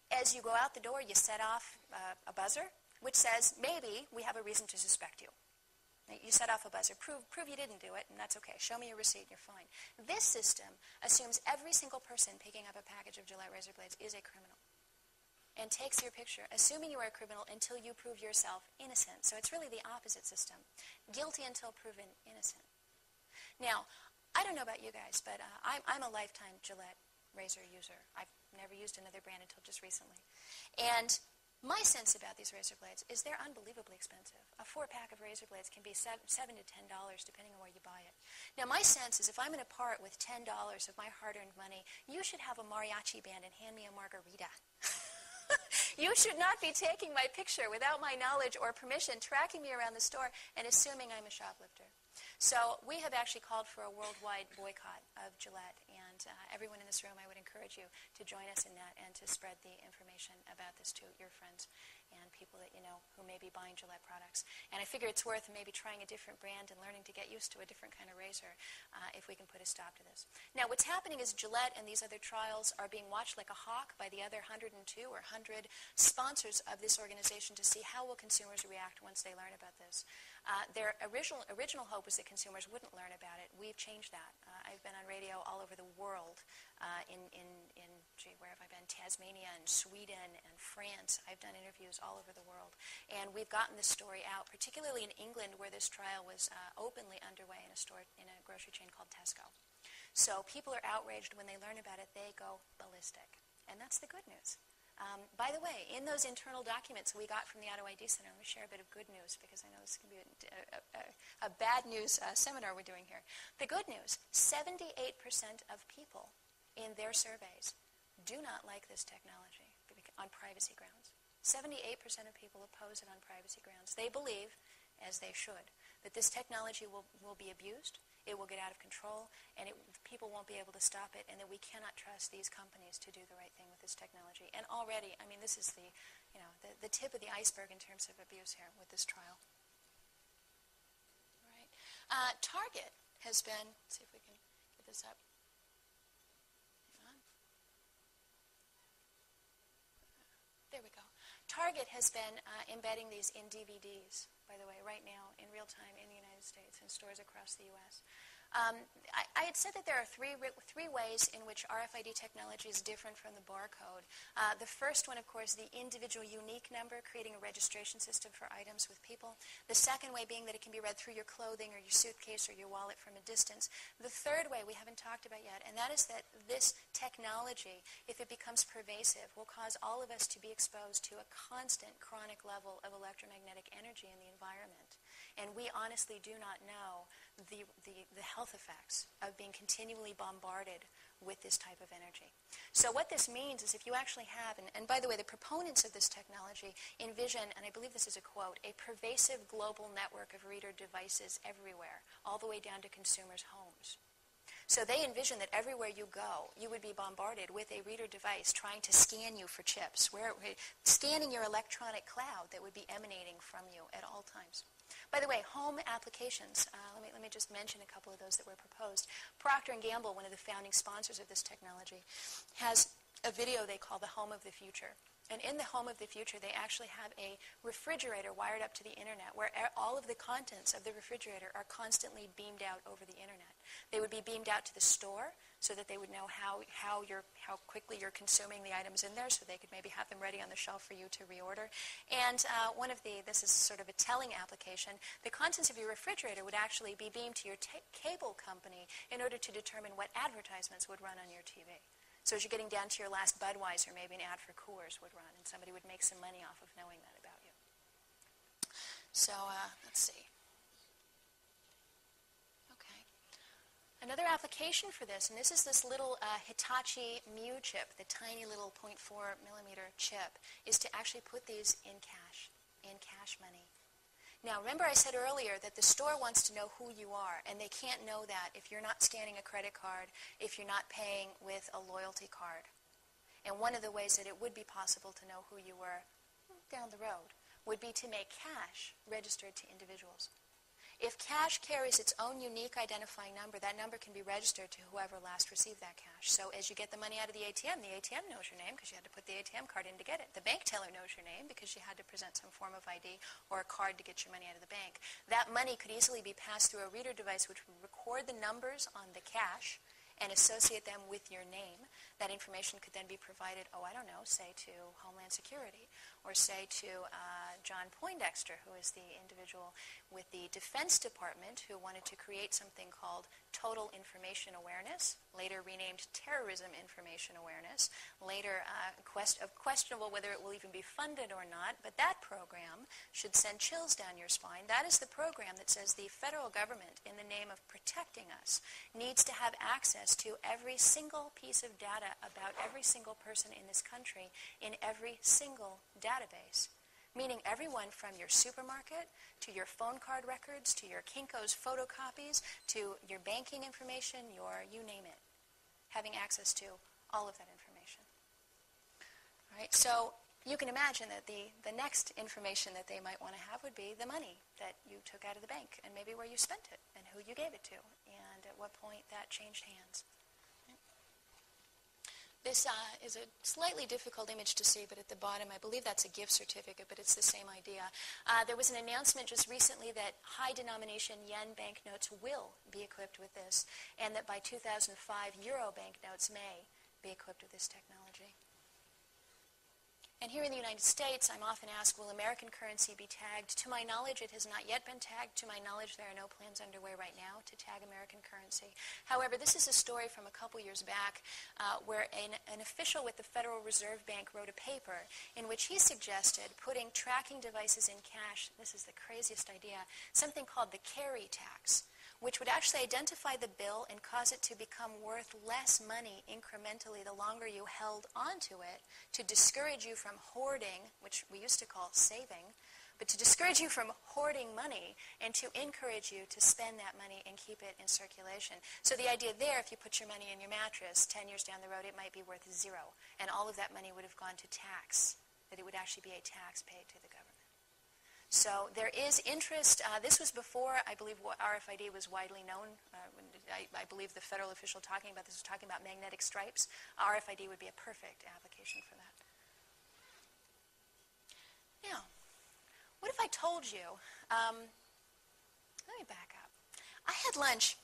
[SPEAKER 1] as you go out the door, you set off a buzzer, which says, maybe we have a reason to suspect you. You set off a buzzer. Prove you didn't do it, and that's okay. Show me your receipt, and you're fine. This system assumes every single person picking up a package of Gillette razor blades is a criminal and takes your picture, assuming you are a criminal until you prove yourself innocent. So it's really the opposite system. Guilty until proven innocent. Now, I don't know about you guys, but I'm a lifetime Gillette razor user. I've never used another brand until just recently. And my sense about these razor blades is they're unbelievably expensive. A 4-pack of razor blades can be $7 to $10 depending on where you buy it. Now, my sense is if I'm going to part with $10 of my hard-earned money, you should have a mariachi band and hand me a margarita. You should not be taking my picture without my knowledge or permission, tracking me around the store, and assuming I'm a shoplifter. So we have actually called for a worldwide boycott of Gillette, and everyone in this room, I would encourage you to join us in that and to spread the information about this to your friends and people that you know who may be buying Gillette products. And I figure it's worth maybe trying a different brand and learning to get used to a different kind of razor if we can put a stop to this. Now, what's happening is Gillette and these other trials are being watched like a hawk by the other 102 or 100 sponsors of this organization to see how will consumers react once they learn about this. Their original hope was that consumers wouldn't learn about it. We've changed that. I've been on radio all over the world where have I been? Tasmania and Sweden and France. I've done interviews all over the world. And we've gotten this story out, particularly in England where this trial was openly underway in a grocery chain called Tesco. So people are outraged when they learn about it. They go ballistic. And that's the good news. By the way, in those internal documents we got from the Auto ID Center, I'm going to share a bit of good news because I know this can be a bad news seminar we're doing here. The good news, 78% of people in their surveys do not like this technology on privacy grounds. 78% of people oppose it on privacy grounds. They believe, as they should, that this technology will be abused, it will get out of control, and people won't be able to stop it, and that we cannot trust these companies to do the right thing with this technology. And already, I mean, this is the tip of the iceberg in terms of abuse here with this trial. All right. Target has been, let's see if we can get this up. Hang on. There we go. Target has been embedding these in DVDs, by the way, right now in real time in the United States in stores across the U.S. I had said that there are three ways in which RFID technology is different from the barcode. The first one, of course, the individual unique number, creating a registration system for items with people. The second way being that it can be read through your clothing or your suitcase or your wallet from a distance. The third way we haven't talked about yet, and that is that this technology, if it becomes pervasive, will cause all of us to be exposed to a constant chronic level of electromagnetic energy in the environment. And we honestly do not know the health effects of being continually bombarded with this type of energy. So what this means is if you actually have, and by the way, the proponents of this technology envision, and I believe this is a quote, a pervasive global network of reader devices everywhere, all the way down to consumers' homes. So they envision that everywhere you go, you would be bombarded with a reader device trying to scan you for chips, scanning your electronic cloud that would be emanating from you at all times. By the way, home applications, let me just mention a couple of those that were proposed. Procter & Gamble, one of the founding sponsors of this technology, has a video they call the Home of the Future. And in the Home of the Future, they actually have a refrigerator wired up to the internet where all of the contents of the refrigerator are constantly beamed out over the internet. They would be beamed out to the store so that they would know how quickly you're consuming the items in there, so they could maybe have them ready on the shelf for you to reorder. And this is sort of a telling application, the contents of your refrigerator would actually be beamed to your cable company in order to determine what advertisements would run on your TV. So as you're getting down to your last Budweiser, maybe an ad for Coors would run, and somebody would make some money off of knowing that about you. So let's see. Okay. Another application for this, and this is this little Hitachi Mu chip, the tiny little 0.4 millimeter chip, is to actually put these in cash money. Now, remember I said earlier that the store wants to know who you are, and they can't know that if you're not scanning a credit card, if you're not paying with a loyalty card. And one of the ways that it would be possible to know who you were down the road would be to make cash registered to individuals. If cash carries its own unique identifying number, that number can be registered to whoever last received that cash. So as you get the money out of the ATM knows your name because you had to put the ATM card in to get it. The bank teller knows your name because you had to present some form of ID or a card to get your money out of the bank. That money could easily be passed through a reader device which would record the numbers on the cash and associate them with your name. That information could then be provided, say to Homeland Security, or say to John Poindexter, who is the individual with the Defense Department who wanted to create something called Total Information Awareness, later renamed Terrorism Information Awareness, later questionable whether it will even be funded or not, but that program should send chills down your spine. That is the program that says the federal government, in the name of protecting us, needs to have access to every single piece of data about every single person in this country in every single database. Meaning everyone from your supermarket, to your phone card records, to your Kinko's photocopies, to your banking information, you name it. Having access to all of that information. All right, so you can imagine that the next information that they might want to have would be the money that you took out of the bank, and maybe where you spent it, and who you gave it to, and at what point that changed hands. This is a slightly difficult image to see, but at the bottom, I believe that's a gift certificate, but it's the same idea. There was an announcement just recently that high-denomination yen banknotes will be equipped with this, and that by 2005, euro banknotes may be equipped with this technology. And here in the United States, I'm often asked, will American currency be tagged? To my knowledge, it has not yet been tagged. To my knowledge, there are no plans underway right now to tag American currency. However, this is a story from a couple years back where an official with the Federal Reserve Bank wrote a paper in which he suggested putting tracking devices in cash, this is the craziest idea, something called the carry tax, which would actually identify the bill and cause it to become worth less money incrementally the longer you held onto it, to discourage you from hoarding, which we used to call saving, but to discourage you from hoarding money and to encourage you to spend that money and keep it in circulation. So the idea there, if you put your money in your mattress, 10 years down the road, it might be worth zero, and all of that money would have gone to tax, that it would actually be a tax paid to the government. So there is interest. This was before, I believe, what RFID was widely known. I believe the federal official talking about this was talking about magnetic stripes. RFID would be a perfect application for that. Now, what if I told you, let me back up. I had lunch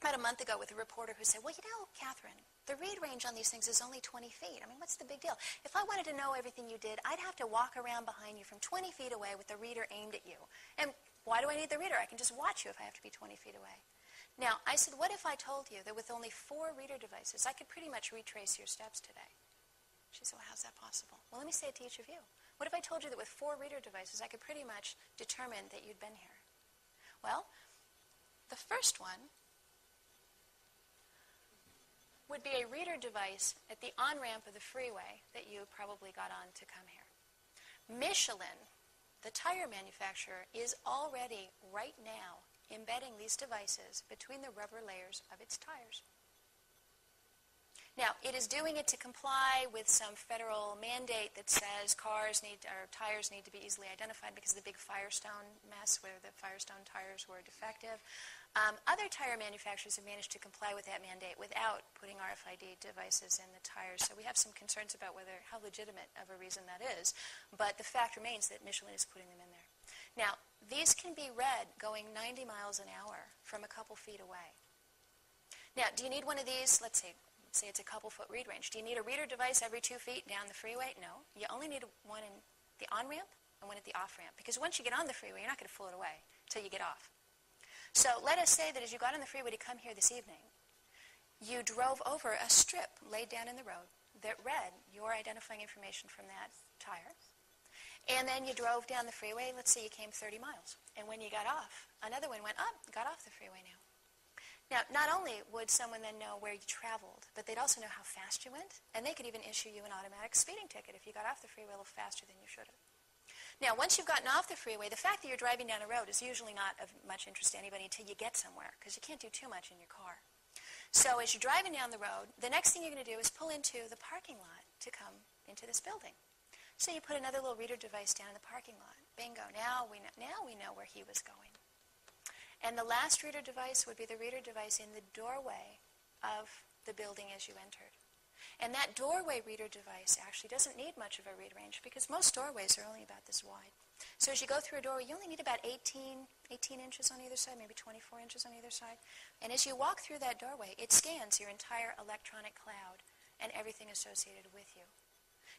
[SPEAKER 1] about a month ago with a reporter who said, well, Katherine, the read range on these things is only 20 feet. I mean, what's the big deal? If I wanted to know everything you did, I'd have to walk around behind you from 20 feet away with the reader aimed at you. And why do I need the reader? I can just watch you if I have to be 20 feet away. Now, I said, what if I told you that with only 4 reader devices, I could pretty much retrace your steps today? She said, well, how's that possible? Well, let me say it to each of you. What if I told you that with 4 reader devices, I could pretty much determine that you'd been here? Well, the first one would be a reader device at the on-ramp of the freeway that you probably got on to come here. Michelin, the tire manufacturer, is already, right now, embedding these devices between the rubber layers of its tires. Now, it is doing it to comply with some federal mandate that says tires need to be easily identified because of the big Firestone mess where the Firestone tires were defective. Other tire manufacturers have managed to comply with that mandate without putting RFID devices in the tires. So we have some concerns about how legitimate of a reason that is. But the fact remains that Michelin is putting them in there. Now, these can be read going 90 miles an hour from a couple feet away. Now, do you need one of these? Let's say it's a couple foot read range. Do you need a reader device every 2 feet down the freeway? No. You only need one in the on-ramp and one at the off-ramp. Because once you get on the freeway, you're not going to fool it away until you get off. So let us say that as you got on the freeway to come here this evening, you drove over a strip laid down in the road that read your identifying information from that tire. And then you drove down the freeway. Let's say you came 30 miles. And when you got off, another one went up, got off the freeway now. Now, not only would someone then know where you traveled, but they'd also know how fast you went, and they could even issue you an automatic speeding ticket if you got off the freeway a little faster than you should have. Now, once you've gotten off the freeway, the fact that you're driving down a road is usually not of much interest to anybody until you get somewhere, because you can't do too much in your car. So as you're driving down the road, the next thing you're going to do is pull into the parking lot to come into this building. So you put another little reader device down in the parking lot. Bingo, now we know where he was going. And the last reader device would be the reader device in the doorway of the building as you entered. And that doorway reader device actually doesn't need much of a read range because most doorways are only about this wide. So as you go through a doorway, you only need about 18 inches on either side, maybe 24 inches on either side. And as you walk through that doorway, it scans your entire electronic cloud and everything associated with you.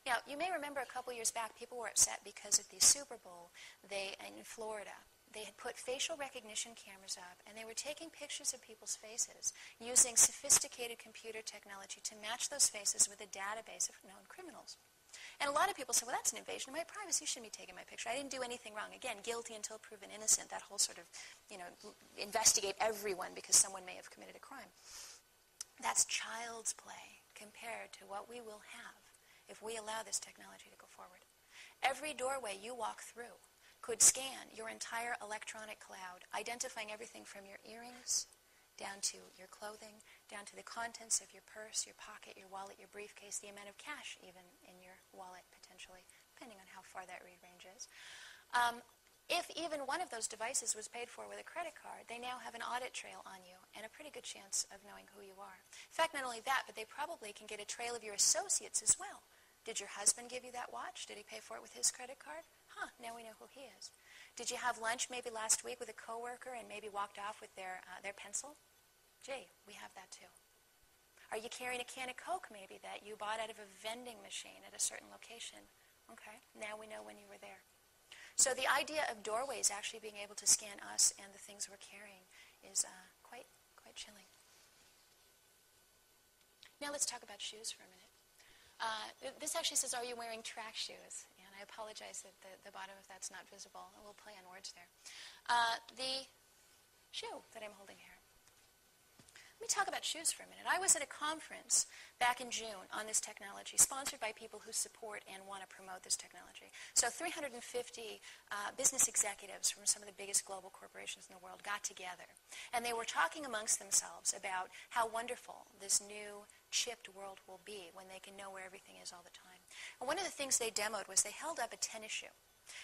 [SPEAKER 1] Now, you may remember a couple years back, people were upset because of the Super Bowl in Florida. They had put facial recognition cameras up, and they were taking pictures of people's faces using sophisticated computer technology to match those faces with a database of known criminals. And a lot of people said, well, that's an invasion of my privacy. You shouldn't be taking my picture. I didn't do anything wrong. Again, guilty until proven innocent, that whole sort of, investigate everyone because someone may have committed a crime. That's child's play compared to what we will have if we allow this technology to go forward. Every doorway you walk through could scan your entire electronic cloud, identifying everything from your earrings down to your clothing, down to the contents of your purse, your pocket, your wallet, your briefcase, the amount of cash even in your wallet potentially, depending on how far that read range is. If even one of those devices was paid for with a credit card, they now have an audit trail on you and a pretty good chance of knowing who you are. In fact, not only that, but they probably can get a trail of your associates as well. Did your husband give you that watch? Did he pay for it with his credit card? Now we know who he is. Did you have lunch maybe last week with a coworker and maybe walked off with their pencil? Gee, we have that too. Are you carrying a can of Coke maybe that you bought out of a vending machine at a certain location? Okay, now we know when you were there. So the idea of doorways actually being able to scan us and the things we're carrying is quite chilling. Now let's talk about shoes for a minute. This actually says, are you wearing track shoes? And I apologize that the bottom of that's not visible. A little play on words there. The shoe that I'm holding here. Let me talk about shoes for a minute. I was at a conference back in June on this technology, sponsored by people who support and want to promote this technology. So 350 business executives from some of the biggest global corporations in the world got together. And they were talking amongst themselves about how wonderful this new chipped world will be when they can know where everything is all the time. And one of the things they demoed was they held up a tennis shoe.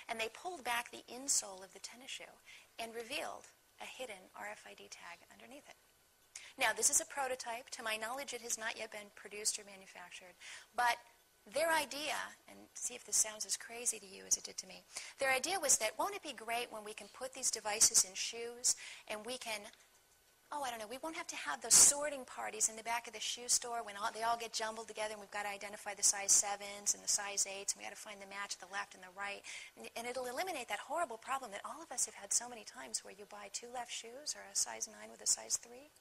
[SPEAKER 1] And they pulled back the insole of the tennis shoe and revealed a hidden RFID tag underneath it. Now, this is a prototype. To my knowledge, it has not yet been produced or manufactured. But their idea, and see if this sounds as crazy to you as it did to me, their idea was that, won't it be great when we can put these devices in shoes and we can, we won't have to have those sorting parties in the back of the shoe store when they all get jumbled together and we've got to identify the size 7s and the size 8s and we've got to find the match at the left and the right. And it'll eliminate that horrible problem that all of us have had so many times where you buy 2 left shoes or a size 9 with a size 3.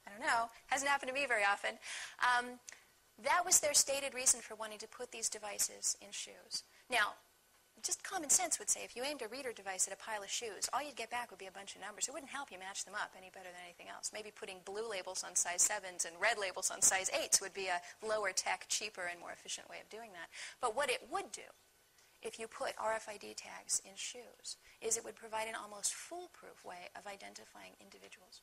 [SPEAKER 1] I don't know. Hasn't happened to me very often. That was their stated reason for wanting to put these devices in shoes. Now, just common sense would say if you aimed a reader device at a pile of shoes, all you'd get back would be a bunch of numbers. It wouldn't help you match them up any better than anything else. Maybe putting blue labels on size 7s and red labels on size 8s would be a lower tech, cheaper, and more efficient way of doing that. But what it would do if you put RFID tags in shoes is it would provide an almost foolproof way of identifying individuals.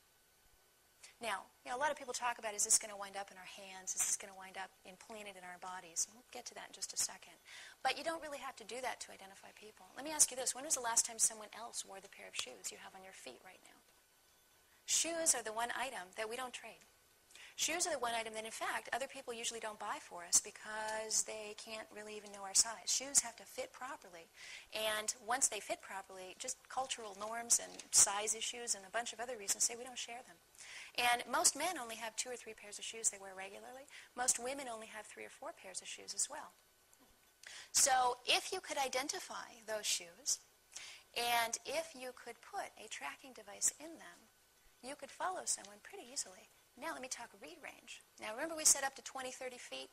[SPEAKER 1] Now, a lot of people talk about, is this going to wind up in our hands? Is this going to wind up implanted in our bodies? And we'll get to that in just a second. But you don't really have to do that to identify people. Let me ask you this. When was the last time someone else wore the pair of shoes you have on your feet right now? Shoes are the one item that we don't trade. Shoes are the one item that, in fact, other people usually don't buy for us because they can't really even know our size. Shoes have to fit properly. And once they fit properly, just cultural norms and size issues and a bunch of other reasons say we don't share them. And most men only have 2 or 3 pairs of shoes they wear regularly. Most women only have 3 or 4 pairs of shoes as well. So if you could identify those shoes, and if you could put a tracking device in them, you could follow someone pretty easily. Now let me talk read range. Now remember we said up to 20, 30 feet?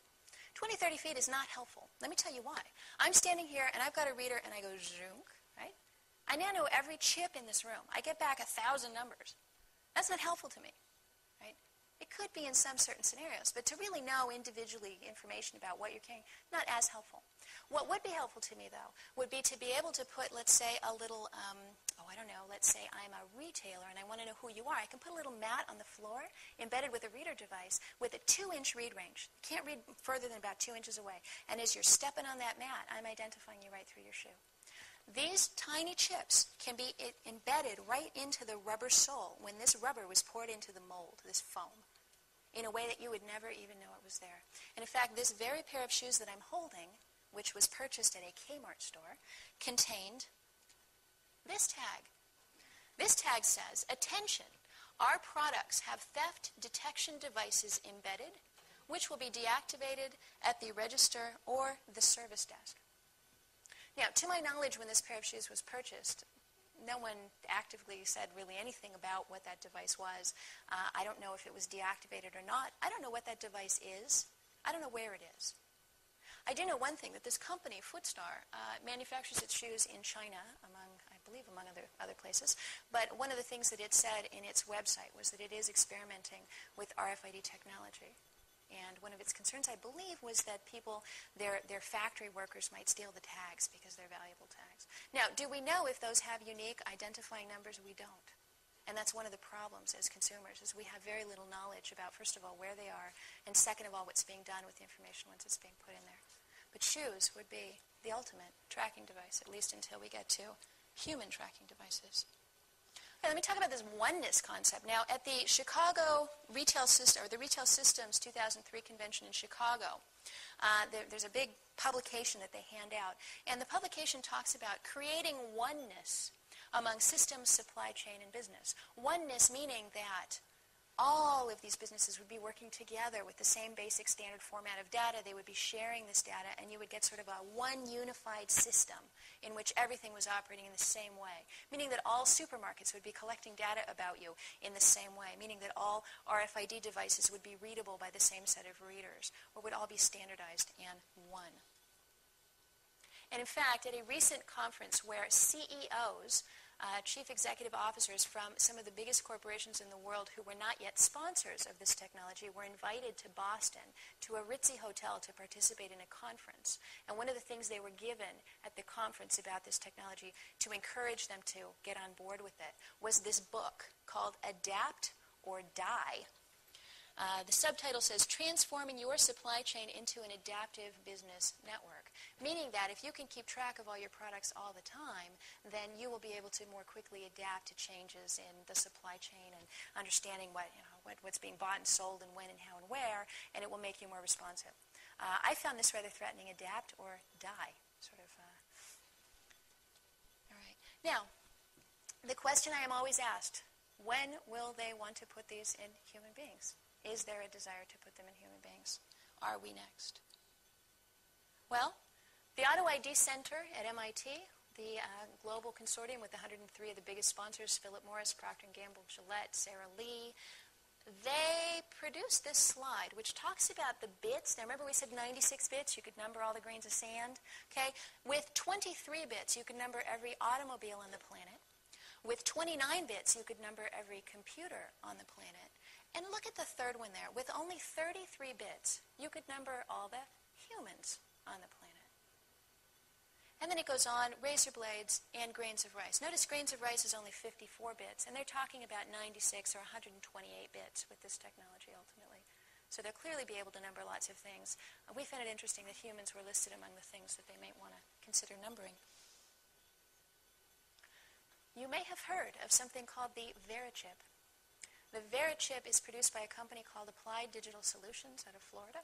[SPEAKER 1] 20, 30 feet is not helpful. Let me tell you why. I'm standing here and I've got a reader and I go zoom, right? I now know every chip in this room. I get back 1,000 numbers. That's not helpful to me, right? It could be in some certain scenarios, but to really know individually information about what you're carrying, not as helpful. What would be helpful to me, though, would be to be able to put, let's say, a little, let's say I'm a retailer and I want to know who you are. I can put a little mat on the floor embedded with a reader device with a 2-inch read range. You can't read further than about 2 inches away. And as you're stepping on that mat, I'm identifying you right through your shoe. These tiny chips can be embedded right into the rubber sole when this rubber was poured into the mold, this foam, in a way that you would never even know it was there. And in fact, this very pair of shoes that I'm holding, which was purchased at a Kmart store, contained this tag. This tag says, "Attention, our products have theft detection devices embedded, which will be deactivated at the register or the service desk." Now, to my knowledge, when this pair of shoes was purchased, no one actively said really anything about what that device was. I don't know if it was deactivated or not. I don't know what that device is. I don't know where it is. I do know one thing, that this company, Footstar, manufactures its shoes in China, among other places. But one of the things that it said in its website was that it is experimenting with RFID technology. And one of its concerns, I believe, was that people, their factory workers might steal the tags because they're valuable tags. Now, do we know if those have unique identifying numbers? We don't. And that's one of the problems as consumers, is we have very little knowledge about, first of all, where they are, and second of all, what's being done with the information once it's being put in there. But shoes would be the ultimate tracking device, at least until we get to human tracking devices. Okay, let me talk about this oneness concept. Now, at the Chicago Retail System, or the Retail Systems 2003 convention in Chicago, there's a big publication that they hand out, and the publication talks about creating oneness among systems, supply chain, and business. Oneness meaning that all of these businesses would be working together with the same basic standard format of data. They would be sharing this data, and you would get sort of a one unified system in which everything was operating in the same way, meaning that all supermarkets would be collecting data about you in the same way, meaning that all RFID devices would be readable by the same set of readers, or would all be standardized and one. And in fact, at a recent conference where CEOs, chief executive officers from some of the biggest corporations in the world who were not yet sponsors of this technology were invited to Boston to a ritzy hotel to participate in a conference. And one of the things they were given at the conference about this technology to encourage them to get on board with it was this book called Adapt or Die. The subtitle says, "Transforming Your Supply Chain into an Adaptive Business Network," meaning that if you can keep track of all your products all the time, then you will be able to more quickly adapt to changes in the supply chain and understanding what's being bought and sold and when and how and where, and it will make you more responsive. I found this rather threatening. Adapt or die, sort of. All right. Now, the question I am always asked, when will they want to put these in human beings? Is there a desire to put them in human beings? Are we next? Well, the Auto ID Center at MIT, the global consortium with 103 of the biggest sponsors, Philip Morris, Procter & Gamble, Gillette, Sara Lee, they produced this slide which talks about the bits. Now remember we said 96 bits, you could number all the grains of sand. Okay? With 23 bits, you could number every automobile on the planet. With 29 bits, you could number every computer on the planet. And look at the third one there. With only 33 bits, you could number all the humans on the planet. And then it goes on, razor blades and grains of rice. Notice grains of rice is only 54 bits, and they're talking about 96 or 128 bits with this technology ultimately. So they'll clearly be able to number lots of things. We found it interesting that humans were listed among the things that they might want to consider numbering. You may have heard of something called the VeriChip. The VeriChip is produced by a company called Applied Digital Solutions out of Florida.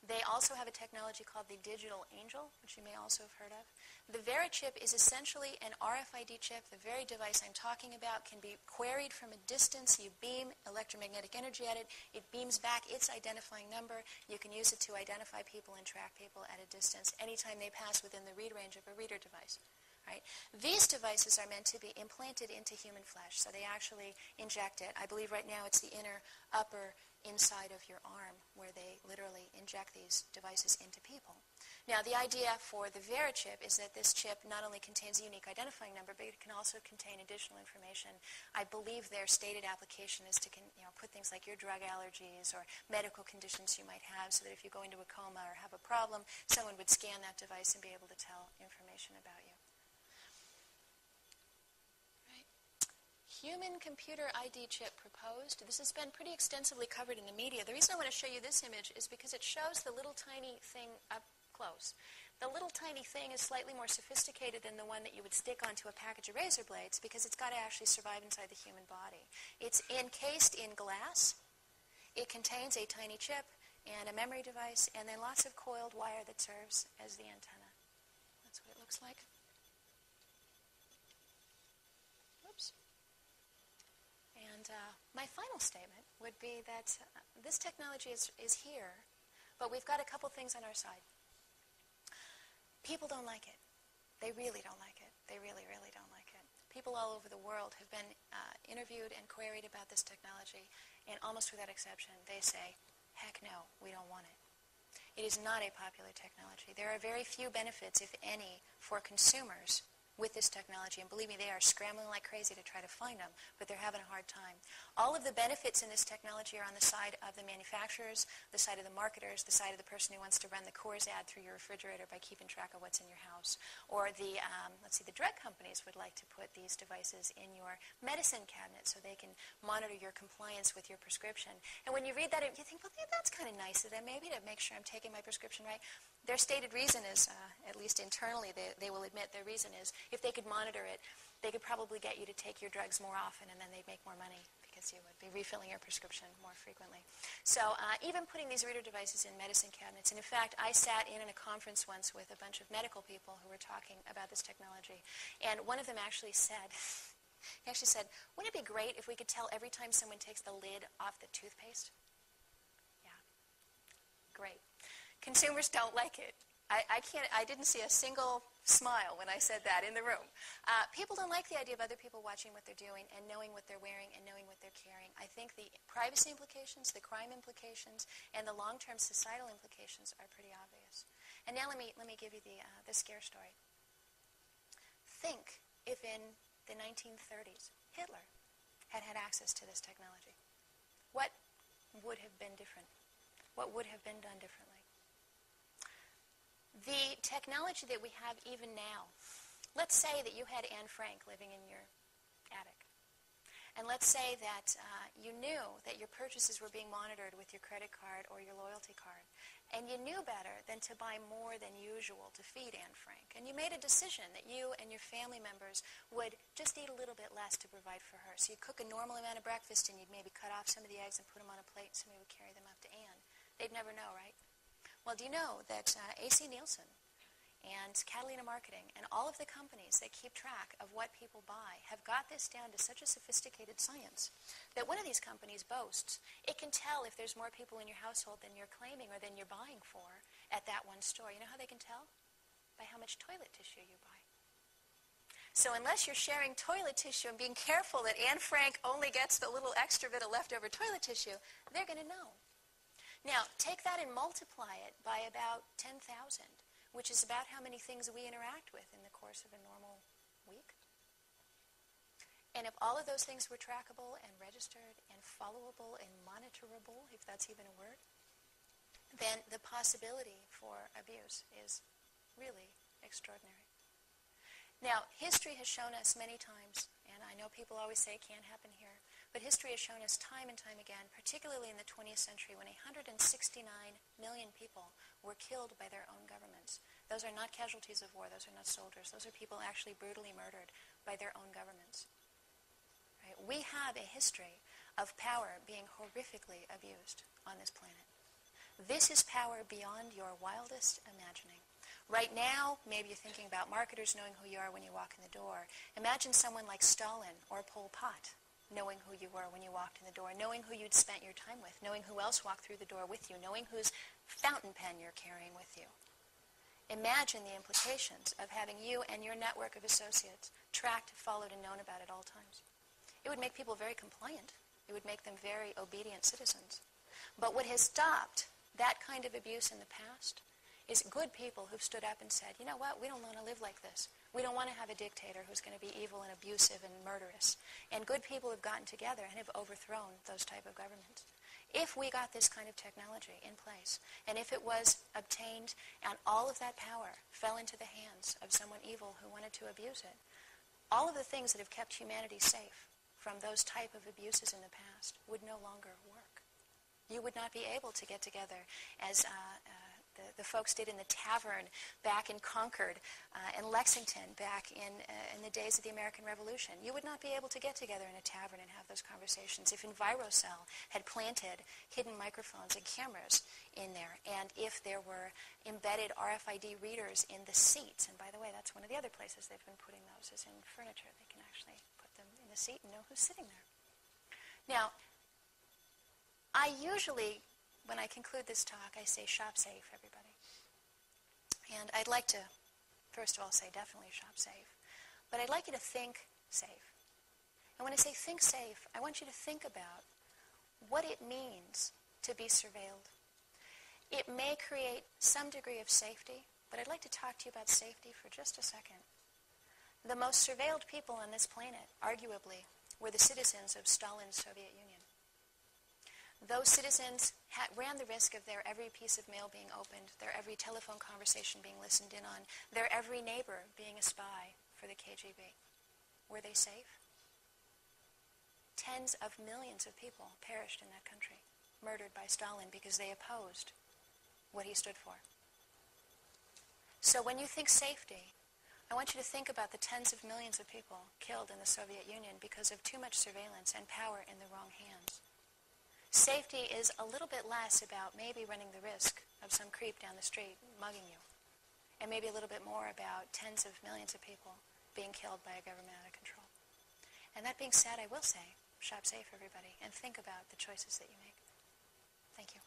[SPEAKER 1] They also have a technology called the Digital Angel, which you may also have heard of. The VeriChip is essentially an RFID chip. The very device I'm talking about can be queried from a distance. You beam electromagnetic energy at it. It beams back its identifying number. You can use it to identify people and track people at a distance anytime they pass within the read range of a reader device. right? These devices are meant to be implanted into human flesh, so they actually inject it. I believe right now it's the inner, upper, inside of your arm where they literally inject these devices into people. Now, the idea for the Vera chip is that this chip not only contains a unique identifying number, but it can also contain additional information. I believe their stated application is to put things like your drug allergies or medical conditions you might have, so that if you go into a coma or have a problem, someone would scan that device and be able to tell information about you. Human computer ID chip proposed. This has been pretty extensively covered in the media. The reason I want to show you this image is because it shows the little tiny thing up close. The little tiny thing is slightly more sophisticated than the one that you would stick onto a package of razor blades, because it's got to actually survive inside the human body. It's encased in glass. It contains a tiny chip and a memory device, and then lots of coiled wire that serves as the antenna. That's what it looks like. Oops. And my final statement would be that this technology is here, but we've got a couple things on our side. People don't like it. They really don't like it. They really, really don't like it. People all over the world have been interviewed and queried about this technology, and almost without exception, they say, heck no, we don't want it. It is not a popular technology. There are very few benefits, if any, for consumers with this technology, and believe me, they are scrambling like crazy to try to find them, but they're having a hard time. All of the benefits in this technology are on the side of the manufacturers, the side of the marketers, the side of the person who wants to run the Coors ad through your refrigerator by keeping track of what's in your house. Or the, the drug companies would like to put these devices in your medicine cabinet so they can monitor your compliance with your prescription. And when you read that, you think, well, yeah, that's kind of nice of them, maybe, to make sure I'm taking my prescription right. Their stated reason is, at least internally, they will admit their reason is, if they could monitor it, they could probably get you to take your drugs more often, and then they'd make more money because you would be refilling your prescription more frequently. So even putting these reader devices in medicine cabinets, and in fact, I sat in a conference once with a bunch of medical people who were talking about this technology, and one of them actually said, wouldn't it be great if we could tell every time someone takes the lid off the toothpaste? Yeah, great. Consumers don't like it. I didn't see a single smile when I said that in the room. People don't like the idea of other people watching what they're doing and knowing what they're wearing and knowing what they're carrying. I think the privacy implications, the crime implications, and the long-term societal implications are pretty obvious. And now let me give you the scare story. Think if in the 1930s Hitler had had access to this technology. What would have been different? What would have been done differently? The technology that we have even now, let's say that you had Anne Frank living in your attic. And let's say that you knew that your purchases were being monitored with your credit card or your loyalty card. And you knew better than to buy more than usual to feed Anne Frank. And you made a decision that you and your family members would just eat a little bit less to provide for her. So you'd cook a normal amount of breakfast, and you'd maybe cut off some of the eggs and put them on a plate, and somebody would carry them up to Anne. They'd never know, right? Well, do you know that AC Nielsen and Catalina Marketing and all of the companies that keep track of what people buy have got this down to such a sophisticated science that one of these companies boasts it can tell if there's more people in your household than you're claiming or than you're buying for at that one store. You know how they can tell? By how much toilet tissue you buy. So unless you're sharing toilet tissue and being careful that Anne Frank only gets the little extra bit of leftover toilet tissue, they're going to know. Now, take that and multiply it by about 10,000, which is about how many things we interact with in the course of a normal week. And if all of those things were trackable and registered and followable and monitorable, if that's even a word, then the possibility for abuse is really extraordinary. Now, history has shown us many times, and I know people always say it can't happen here, but history has shown us time and time again, particularly in the 20th century when 169 million people were killed by their own governments. Those are not casualties of war. Those are not soldiers. Those are people actually brutally murdered by their own governments. Right? We have a history of power being horrifically abused on this planet. This is power beyond your wildest imagining. Right now, maybe you're thinking about marketers knowing who you are when you walk in the door. Imagine someone like Stalin or Pol Pot knowing who you were when you walked in the door, knowing who you'd spent your time with, knowing who else walked through the door with you, knowing whose fountain pen you're carrying with you. Imagine the implications of having you and your network of associates tracked, followed, and known about at all times. It would make people very compliant. It would make them very obedient citizens. But what has stopped that kind of abuse in the past is good people who've stood up and said, you know what, we don't want to live like this. We don't want to have a dictator who's going to be evil and abusive and murderous. And good people have gotten together and have overthrown those type of governments. If we got this kind of technology in place, and if it was obtained and all of that power fell into the hands of someone evil who wanted to abuse it, all of the things that have kept humanity safe from those type of abuses in the past would no longer work. You would not be able to get together as the folks did in the tavern back in Concord and Lexington back in the days of the American Revolution. You would not be able to get together in a tavern and have those conversations if EnviroCell had planted hidden microphones and cameras in there, and if there were embedded RFID readers in the seats. And by the way, that's one of the other places they've been putting those, is in furniture. They can actually put them in the seat and know who's sitting there. Now, I usually, when I conclude this talk, I say shop safe, everybody. And I'd like to, first of all, say definitely shop safe. But I'd like you to think safe. And when I say think safe, I want you to think about what it means to be surveilled. It may create some degree of safety, but I'd like to talk to you about safety for just a second. The most surveilled people on this planet, arguably, were the citizens of Stalin's Soviet Union. Those citizens ran the risk of their every piece of mail being opened, their every telephone conversation being listened in on, their every neighbor being a spy for the KGB. Were they safe? Tens of millions of people perished in that country, murdered by Stalin because they opposed what he stood for. So when you think safety, I want you to think about the tens of millions of people killed in the Soviet Union because of too much surveillance and power in the wrong hands. Safety is a little bit less about maybe running the risk of some creep down the street mugging you, and maybe a little bit more about tens of millions of people being killed by a government out of control. And that being said, I will say, shop safe, everybody, and think about the choices that you make. Thank you.